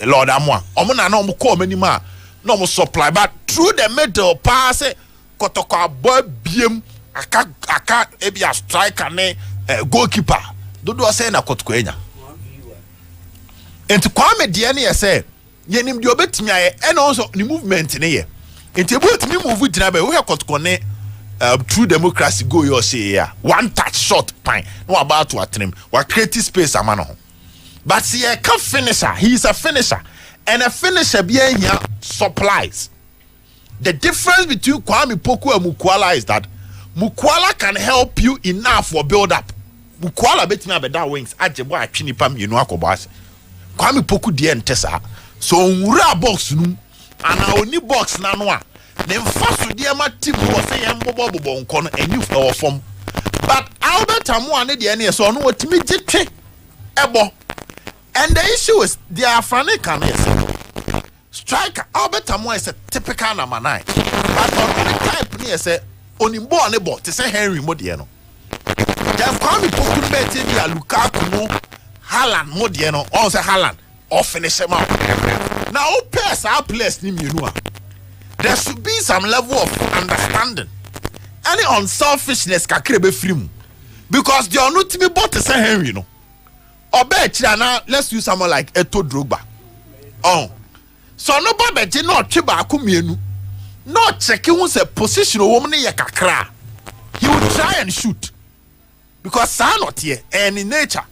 back. Lord Amwa. Omuna no mo call many ma no mo supply but through the middle pass Kotoko boy biem aka ebi a striker ne goalkeeper. Dodo say na Kotoko enya. Enti Kwame de ne say yenim de obetimi aye and also the movement ne ye. Enti ebotimi move gyina be we Kotoko ne true democracy go your say yeah. One touch shot pine no about to atrim what creative space amano but see a can finisher he's a finisher and a finisher being here supplies. The difference between Kwame Poku and Mukwala is that Mukwala can help you enough for build up. Mukwala bet me abeda wings ajebo atwini pam yenu akobase Kwame Poku de ntesa so nwura box nu ana oni box na no a the first dear my team was saying Bobo Nkon and you for form. But Albert Amwa ne the so no what me jete ebo. And the issue is the African is striker Albert Amwa is a typical number 9. But on the type near say onimbo ne bo to say Henry Modiano. Then Kwame Poku bet the Lukaku no Haaland Modiano or say Haaland or finish him out. Now pairs our players ni you know. There should be some level of understanding. Any unselfishness can be free. Because they are not to be bought to say Henry, you know. Or better now, let's use someone like Eto Drogba. Oh. So nobody not chiba kumienu. Not checking who's a position of woman yakakra. He will try and shoot. Because I'm not here and in nature.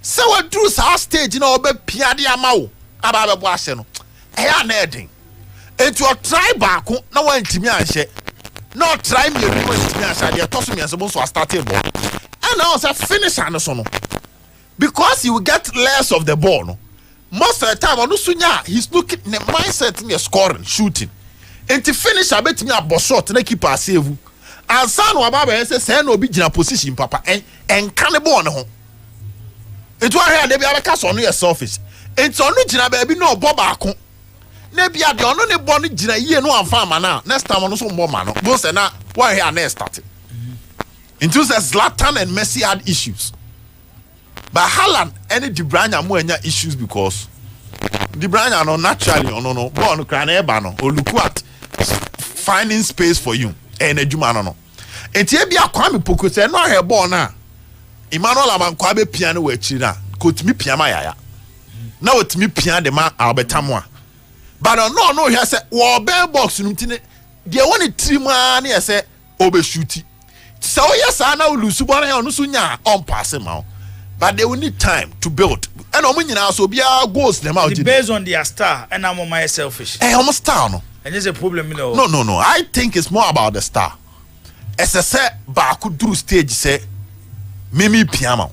So what do our stage, you know, be piadi amao. About the Washington. Hey, I'm heading. And you try back, no one to me and say, no try me, and toss me as supposed to start a ball. And now it's a finish Anderson. Because you will get less of the ball. No? Most of the time, on Usunya, he's looking in the mindset in scoring, shooting. And to finish, I bet me a boss shot and keep a save. And son of Baba says, send no big in a position, Papa, and cannibal on home. It was here, they be a cast on your surface. And so, no, baby, no, Boba. Nebia de ono ne boni gina ye no amfa ma na next time ono so mbo ma no bo se na why here next start Into the Zlatan and Messi had issues. But Haaland any De Bruyne mo enya issues because De Bruyne no naturally no ball no kran e ba no or look at finding space for you and adwuma no. Enti e bia Kwame Poku say no he ball na Emmanuel Amankwa be piano we akiri na kotimi piama yaya. Na otimi pian de ma Albertamo a. But no he say wo bell box no ntine de woni trima na say obe shooty. So yes I now lose ball no so nya on pass ma. But they will need time to build. And omunyina so bia goals them out based on their star and I'm my selfish. Almost star no. And there's a problem, you know. No. I think it's more about the star. As I said, but could do stage say Mimi Piano.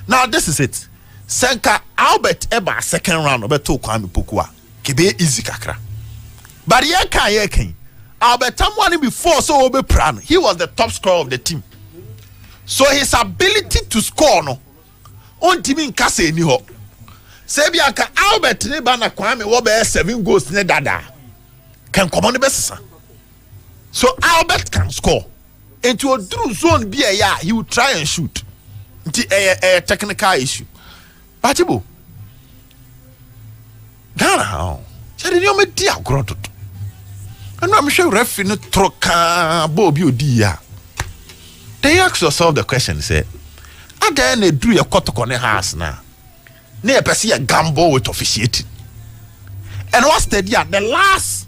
Now this is it. Senka Albert Eba second round obeto Kwame Poku kebe easy kakra. But ye can Albert Tamwani before so obe plan. He was the top scorer of the team. So his ability to score no on team in kase ni ho. Sebia ka Albert ne ba na Kwame wo be 7 goals ne dada. Can come on the best. So Albert can score. Into a true zone be a he will try and shoot. It's a technical issue. Batibo. Ghana how? Shall you me dia grotto? And I'm sure referee no troka Bobby Odia. They ask yourself the question, say, I then do your kotokone house now. Near Percy a gamble with officiating. And what's the deal? The last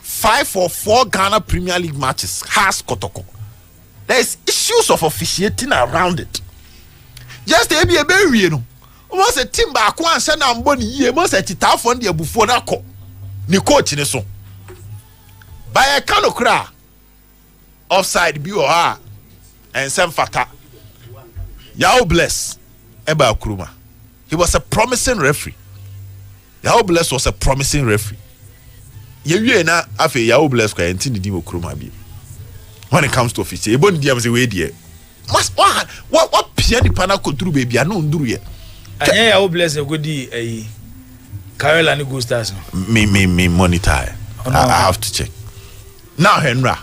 5 or 4 Ghana Premier League matches has kotoko. There is issues of officiating around it. Just to be a very you know. Almost a team back one send and body ye must at it out on the before that call. Ni coach in so. By a kind of cry. Offside BOR and some fata. Yao bless Eba Kruma. He was a promising referee. Yao bless was a promising referee. You na Afia Yao bless kwa enti di Kruma bi. When it comes to official, ebon dia mse we die. Mas what pia di pana control baby anu nduru ye. Anya Yao bless e godi Carolina ni Go Stars. Me monitor. Oh, no. I have to check. Now Henra.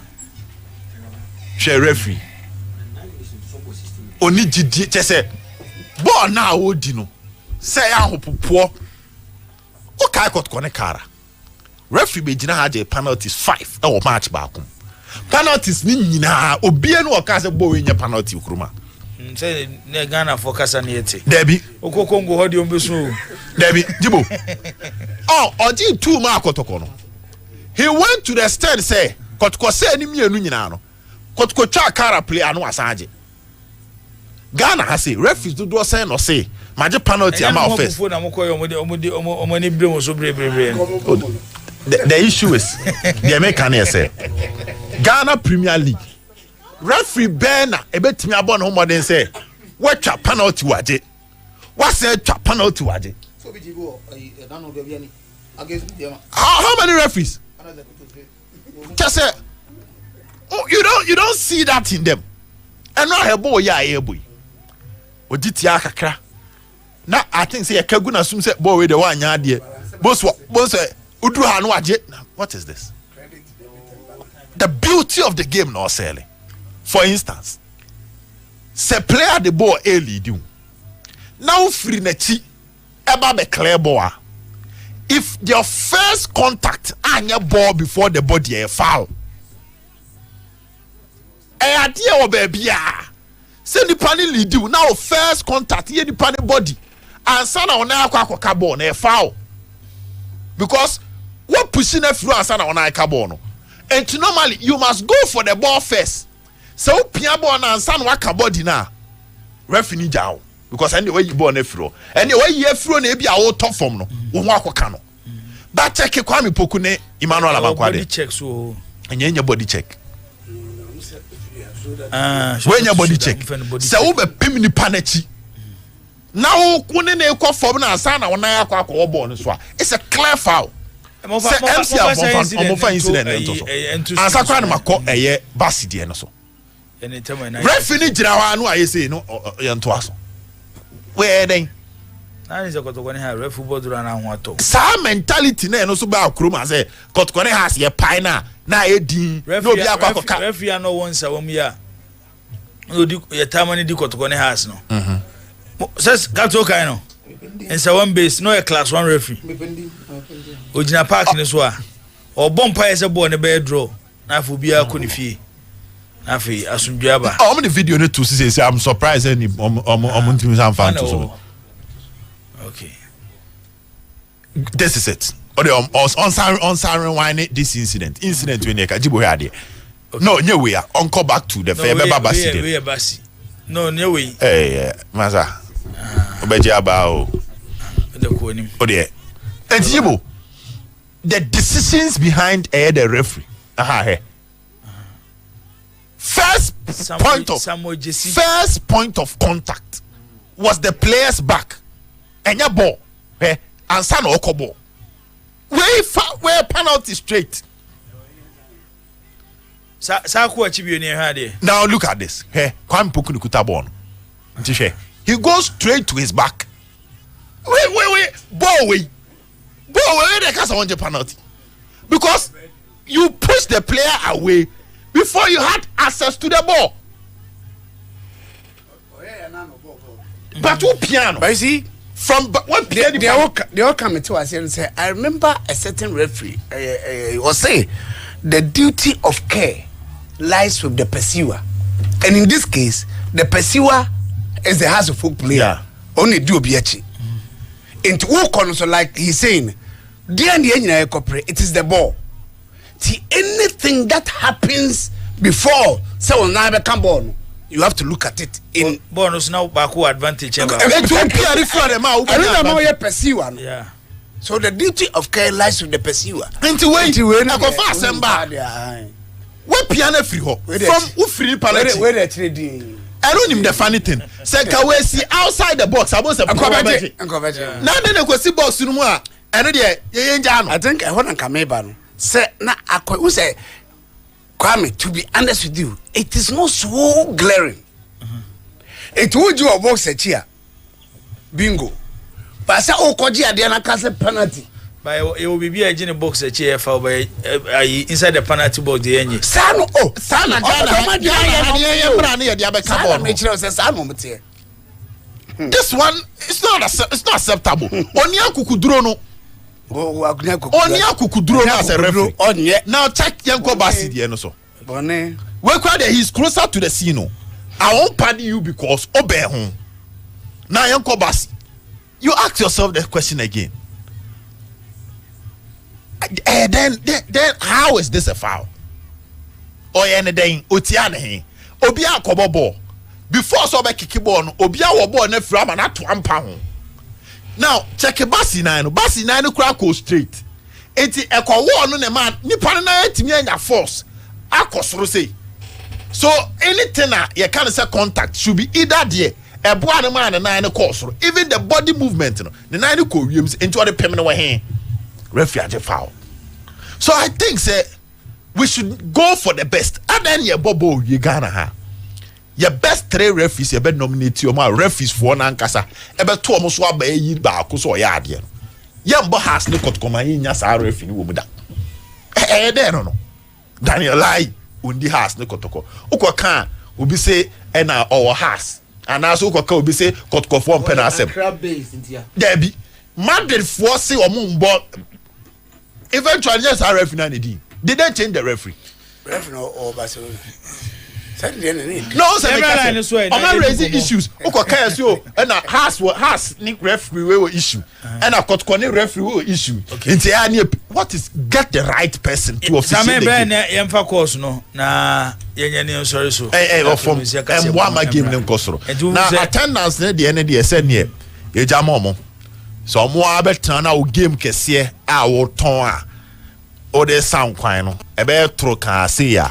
She referee. Oni gidi say ball na odi no. Say ahopopo. O kai kot kone kara. Referee be gina ha penalties 5 e wo match back. Penalties ni nyina obie no ka say ball we nya penalty ukruma. Say ne Ghana for kasa na yete. Debi. Okokongo hodi ombesu. Debi, Jibo. Oh, oji 2 ma kotoko no. He went to the stand say kotoko say ni mienu nyina no. Kotoko twa kara play anu asaje. Ghana has say referees do say no say magic penalty am out first. The issue is the American say Ghana Premier League referee Berna ebetimi abon ho modern say what penalty waje. What say penalty waje? How many referees? Just say you don't see that in them. And now her boy ya boy. Oditia kakra. Na I think say Kagu na sum say boy we the one nya de. Boss udru ha no age. What is this? The beauty of the game no selling. For instance, say player the ball e lead you. Now free na chi eba be clear ball. If your first contact anya ball before the body a foul. Idea of baby send the panel lead you now first contact here the panel body and sana on akwa carbon a foul because what pushing a through and sana on carbon and normally you must go for the ball first so piabo and sana waka body now referee down because anyway you born a throw anyway you throw na be a top form no wo akwa kano but check Kwame Poku ne Emmanuel Amankwa body check so and body check. When your body check, so we pim ni panachi. Now, when they call for na sana when I call born it's a clear foul. Say MC on incident and Sakran Mako a year Basidi and so. Referee Jirawa no I say no yantoaso. Where then? Now is a got when have ref football run and what some mentality no so ba kroma say got kone has ye pina na edin no be akwa referee no once a no di yetamani di kotoko ne house no says gato kai no in say one base no a class 1 referee ojina park ni so a o bompa ese ball ne be draw na afu bia ko ni fie na afi asundua ba oh the video ne to say I'm surprised any ntimi sam fan to so okay this is it on siren wine this incident when you kajibo here no nyewe ya onko back to the fair baba city we basi no nyewe masa obeji aba o de ko nim o de entibo the decisions behind the referee first point of contact was the player's back enya ball ansa na okobo where penalty straight. Now look at this. He goes straight to his back. Wait. Ball away. They can't want the penalty. Because you push the player away before you had access to the ball. But who piano? But you see, from what they all come to us and say, I remember a certain referee was saying the duty of care lies with the pursuer, and in this case the pursuer is the house of folk player. Only do biachi into all corners, like he's saying it is the ball. See, anything that happens before someone never come on, you have to look at it in bonus now backward advantage. Yeah. So the duty of care lies with the pursuer. I go fast and back. What piano free ho from who free penalty? Where the trading? I don't even the funny thing. Say we see outside the box. I was a problem. Now then go see box no more. I know there I think I want to come here. Say na who say Kwame, to be honest with you, it is not so glaring. It would you a box a chair. Bingo. But I say oh koji adiana cast penalty. But it will be a gene box a chair for by inside the penalty box the enemy. Sano this one it's not acceptable. Onia kukudro no. Onia kukudro no as a referee. Now check Nyarko Basi the so. Where crowd he's closer to the scene. No. I won't pardon you because obey home. Now Nyarko Basi, you ask yourself the question again. Then how is this a foul? Or anything Otiane Obia kobo ball before so be kick ball no Obia wo ball na fra ma na to ampa ho. Now check Basi 9 crack go straight. Enti ekwa wo no ne man nipa na atimi anya force akosoro say. So anything you can say contact should be either there eboa no man na 9 kosoro, even the body movement no the 9 ko wiem into the permanent wa hen refuge foul. So I think say we should go for the best. And then your bobo you Ghana ha. Your best 3 referees you be nominate your man referees for nankasa. Ebe 2 omo so aba yi ba ko so ya ade no. Ye mbo has ne kotkoma yi nya sa referee wo mu da. There no. Daniel Lai undi has ne kotoko. Ukoka obi say na our has. And also ukoka obi say kotoko form pen asem. There be Madrid force omo mbo. Eventually, yes, our referee did. They didn't change the referee. Referee or Barcelona. No, sir. I'm raising issues. Okay, so and has Nick referee will issue, and I got corner referee will issue. What is get the right person to officiate the game? Course no na sorry so. From one game them kosoro. Now attendance the end the said near. You jamomo. So mo abetan na o game kese a wo ton a o de sound kwan no e be tro kan ase ya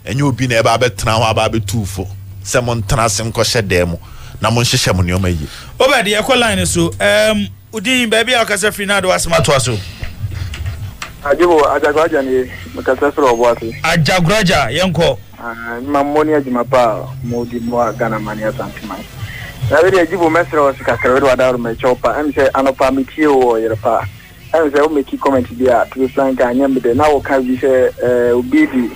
enye obi na e ba betan ho aba betufo se mo ntana sem ko hyede mo na mo hyehye mo neoma yi obedi e ko line so udin baby akasa free na do asema to aso ajibo ajagraja ni makasa free obwati ajagraja yenko mamoni ajima pa modi mo Ghana mania santiman na very ajibo mesra wasikakere we wadaru mechopa am say anopa mitio o yerepa am say o make comment dia to plan ka anyam de na wo ka bi say obidi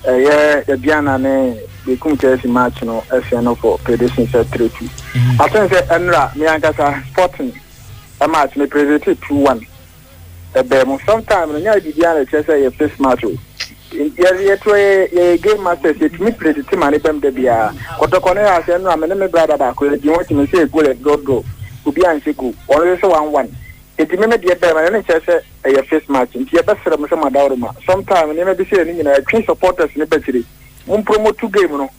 ye biana ne they come Chelsea match no FNO for prediction set 3-2. I think say Enra me ankasa Sporting a match me presented 2-1. Sometimes when you are Chelsea your first match. Yeah, game masters it me play the team and them de bia. Kotokone has Enra me me brother back we you want me say goal and go. Ubi and Siku always 1-1. It may be a better and Chelsea your first match. It's your best from some Dauruma. Sometimes you may be saying train supporters in the battery. Promote 2 game no.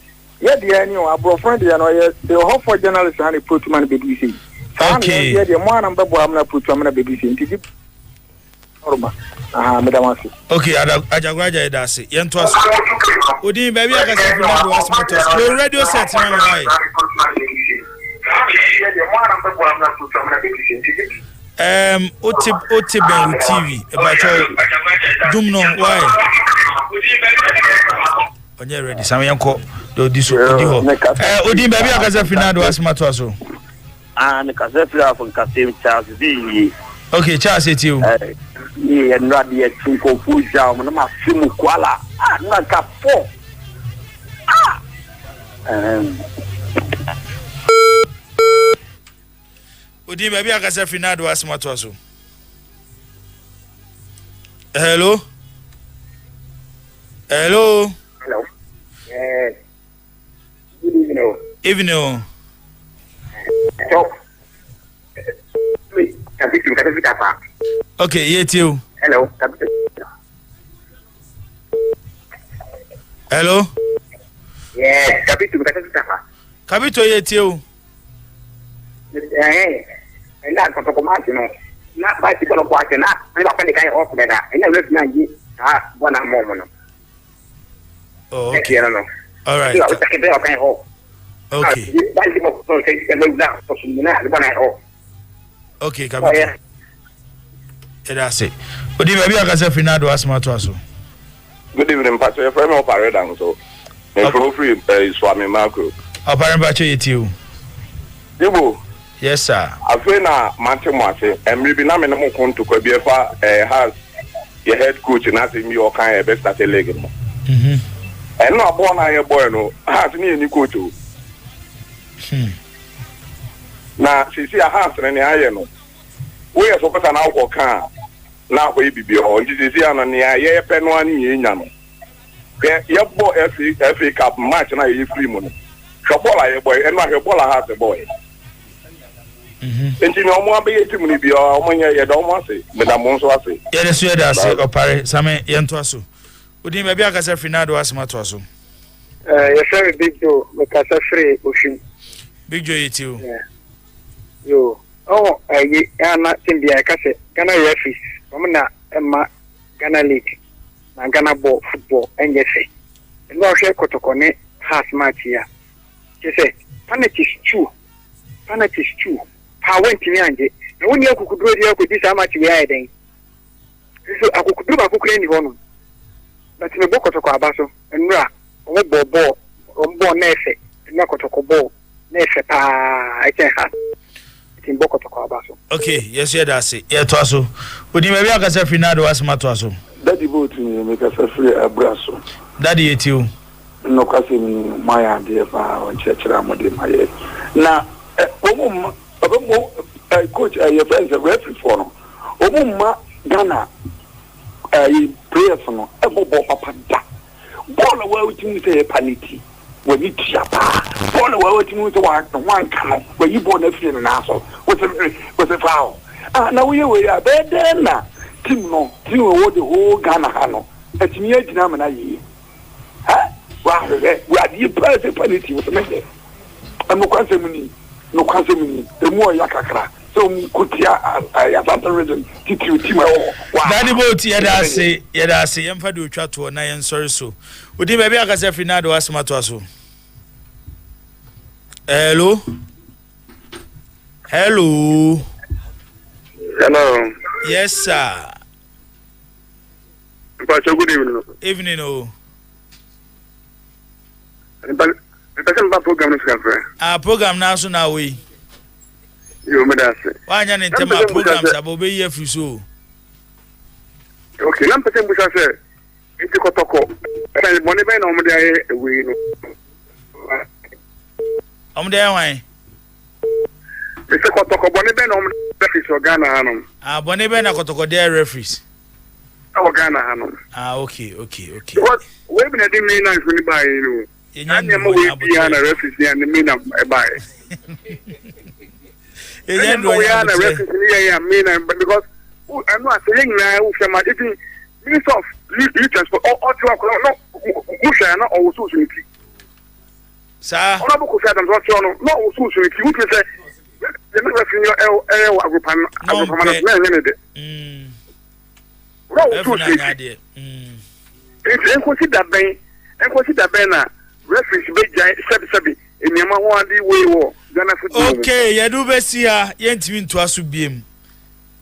Yeah, the annual abro friend the hope for journalists and put man BBC. Okay. Yeah, the one number I'm not put man BBC. Okay, Ajagwaja that's it. Yen to us. Odi baby I can say Fernando was motor. The radio set na why. Yeah, the one number I'm not put man BBC. OT Ben TV about Dumno why? On you ready? Some yanko do this Odi baby akaza Fernando asma to aso. And Casafia from Casim Charles B. Okay, Charles it you. Yeah, not yet Tinko Puja, Mama Simu Kuala. Not a 4. Odi baby akaza Fernando asma to aso. Hello. Hello. Good evening. Evening. Okay, yet you. Hello. Hello. Yes, Capito yet you. And that's what I'm not bicycle of watching that. I'm not going to get off that. And I live now. One moment. Oh, okay. All right. Okay. Okay, Capito. That's it. But if I can Fernando asma to aso. Good evening, Pastor. Your friend operator so. And free is Swami Marco. Operator yet you. Dibo. Yes, sir. Afena Mate, and maybe not many more to Kobefa has your head coach and asking me all kind of best at a leg. And not born I boy no has me any coach. Now, she see a house and any iron. We are supposed to now walk car. Now, we be on this is an air pen one in Yano. Your boy FA Cup match and I free money. Shabola boy, and my Shabola has a boy. And you know, more be it to me be all when you don't want to say, Madame Monsoasi. Yes, you are say, or Pare, Same Yantoasu. Would you maybe I can say Fernando Asmatoasu? Yes, sir, Big Joe, because I free Ocean. Big Joe, it you. Yo, oh, I am not in the Akase, Ghana Refis, Omana, Emma, Ghana League, and Ghana Ball football, and yes, and no share Kotokone has match here. You say, Panet is true. Panet is true. How went to Yanji? And when you could do it, you could do so much we are then. So I could do my cook any one. But in the book of Abaso, and Ra, on ball, on ball, Nefe, and Nakotoko ball, Nefe, I can have. Okay, yes, yeah, that's it. Yeah, Toaso. Would you maybe I can say Fernando asma to aso? Daddy boat me make us a free abraso. Daddy it you. No casim my idea on church ramode my head. Now, coach, your friends are referee for no. Omuma Ghana prayers no. Ebo papa da. Ball away with me say panity. When you chapa, born away with you to one can when you born a few and asshole with a foul. Now we are better now. Tim no, you know the whole Ghana Hano. At me, Namana. Huh? Well, we are the person penalty with a message. And no consemini, no consemini, the more Yakakra. So, Kutia, I have not written Timo. Daddy boat, Yadasi, Emfadu Chato, and I am sorry so. Would you maybe I can say Fernando asma to aso? Hello? Hello? Hello. Yes, sir. Good evening. Evening, oh. Program now, so now we. You made us. Why not in my programs about be here for so? Okay, I'm saying, Bush, I said, it's a cotoko. And money by no money, we know. There, why? Mr. Kotoko Ben referees or Ghana Hanum. Boneben Kotoko there referees. Our Ghana Hanum. Okay. What we've been at the main night when you buy you. And you're moving beyond a referee and the main of a buy. We are a referee here, because I'm not saying now, if you Minister of Youth Transport or not also unity. Sir, Honorable Sadam, not also unity. You can say, the referee and consider Ben, referees in Yamaha way war. Okay, you do best here, Yentwin to us to be him.